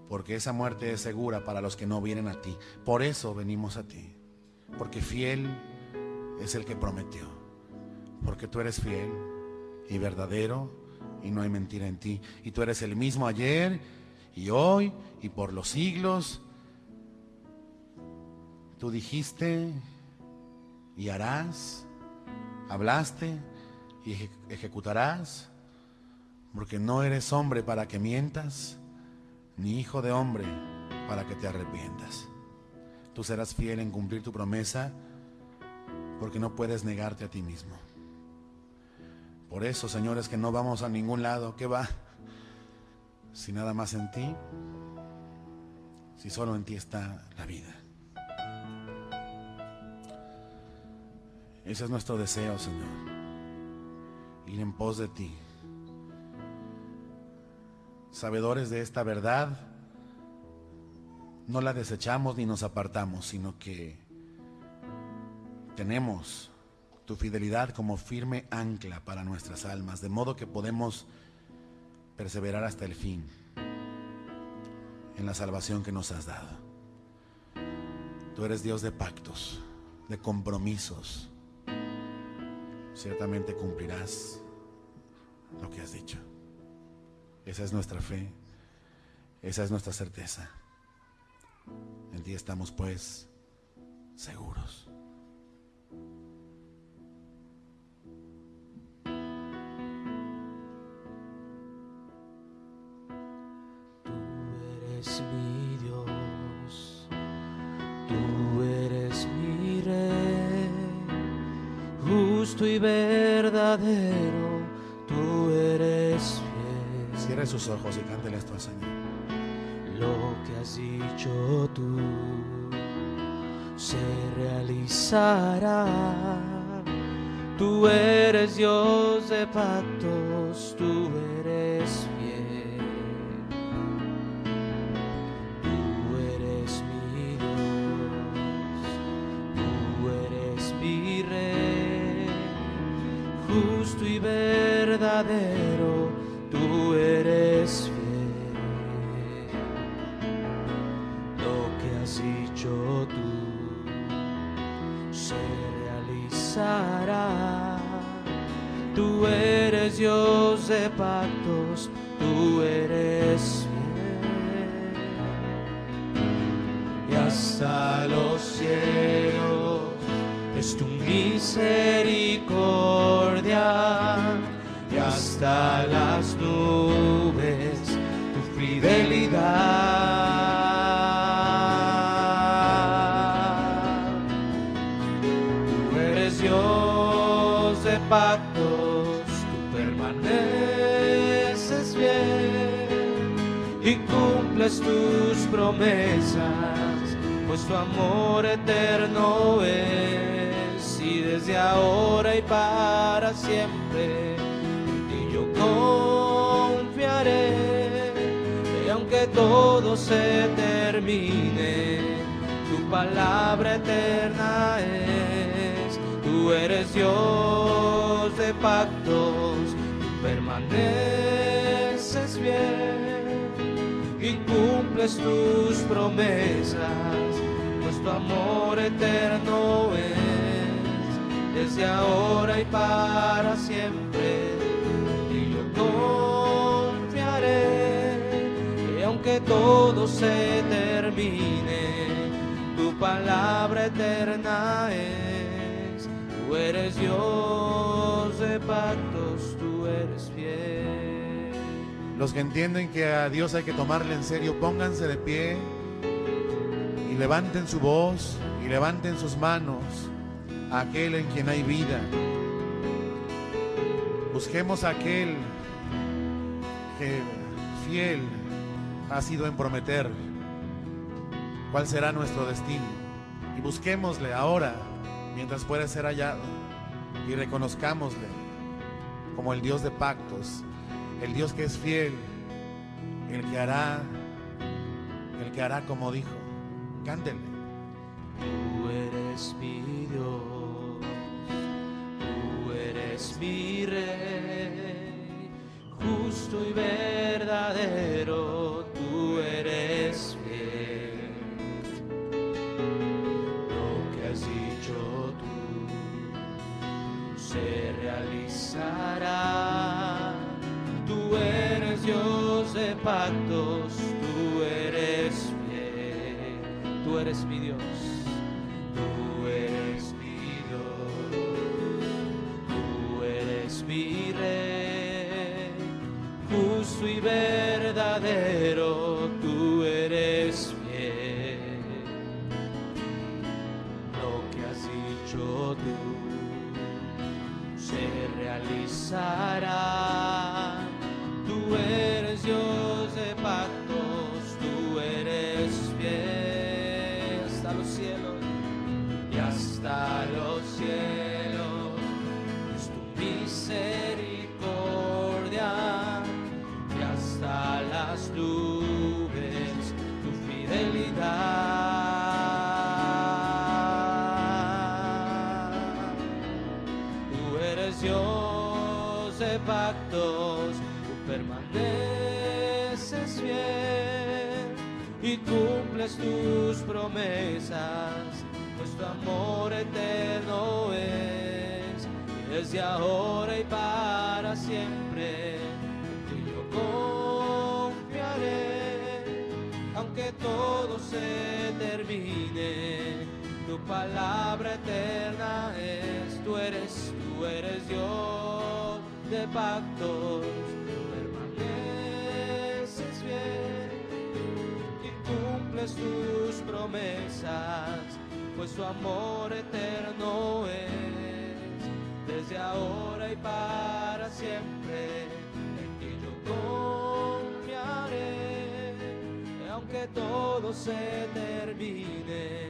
porque esa muerte es segura para los que no vienen a ti. Por eso venimos a ti, porque fiel es el que prometió, porque tú eres fiel y verdadero y no hay mentira en ti, y tú eres el mismo ayer y hoy y por los siglos. Tú dijiste y harás, hablaste y ejecutarás, porque no eres hombre para que mientas, ni hijo de hombre para que te arrepientas. Tú serás fiel en cumplir tu promesa, porque no puedes negarte a ti mismo. Por eso, Señor, es que no vamos a ningún lado. ¿Qué va? Si nada más en ti, si solo en ti está la vida. Ese es nuestro deseo, Señor, ir en pos de ti, sabedores de esta verdad. No la desechamos ni nos apartamos, sino que tenemos tu fidelidad como firme ancla para nuestras almas, de modo que podemos perseverar hasta el fin en la salvación que nos has dado. Tú eres Dios de pactos, de compromisos. Ciertamente cumplirás lo que has dicho. Esa es nuestra fe, esa es nuestra certeza. En ti estamos, pues, seguros. Tú eres mi Dios, tú eres mi Rey, justo y verdadero, tú eres fiel. Cierre sus ojos y cántele esto al Señor. Lo que has dicho tú se realizará. Tú eres Dios de pactos, tú eres fiel. verdadero, tú eres fiel. Lo que has dicho tú se realizará. Tú eres Dios de pactos, tú eres fiel. Y hasta los cielos es tu misericordia, y hasta las nubes tu fidelidad. Tú eres Dios de pactos, tú permaneces bien y cumples tus promesas, pues tu amor eterno es, y desde ahora y para siempre en ti yo confiaré. Y aunque todo se termine, tu palabra eterna es. Tú eres Dios de pactos, tú permaneces bien y cumples tus promesas, pues tu amor eterno es, desde ahora y para siempre. Y yo confiaré, y aunque todo se termine, tu palabra eterna es. Tú eres Dios de pactos, tú eres fiel. Los que entienden que a Dios hay que tomarle en serio, pónganse de pie y levanten su voz y levanten sus manos a aquel en quien hay vida. Busquemos a aquel que fiel ha sido en prometer cuál será nuestro destino, y busquémosle ahora mientras puede ser hallado, y reconozcámosle como el Dios de pactos, el Dios que es fiel, el que hará como dijo. Cántenle. Tú eres mi Dios, tú eres mi Rey, justo y verdadero, tú eres fiel. Lo que has dicho tú se realizará. Tú eres Dios de pactos, tú eres fiel. Tú eres mi Dios, tú eres mi Dios, tú eres mi Rey, justo y verdadero, tú eres fiel. Lo que has dicho tú se realizará. Tú eres Dios de pactos, tú eres fiel. Hasta los cielos y hasta los cielos es tu misericordia, y hasta las nubes tu fidelidad. Tú eres Dios de pactos, permaneces fiel y cumples tus promesas, pues tu amor eterno es, desde ahora y para siempre. En ti yo confiaré, aunque todo se termine, tu palabra eterna es. Tú eres Dios de pactos, permaneces bien y cumples tus promesas, pues tu amor eterno es, desde ahora y para siempre. En ti yo confiaré, aunque todo se termine,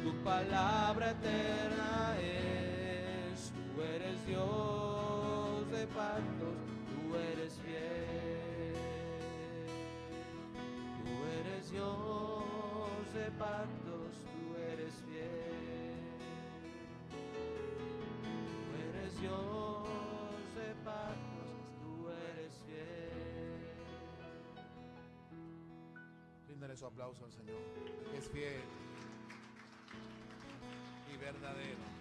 tu palabra eterna es. Tú eres Dios de pactos, tú eres fiel. Tú eres Dios de pactos, tú eres fiel. Tú eres Dios de pactos. Bríndale su aplauso al Señor, que es fiel y verdadero.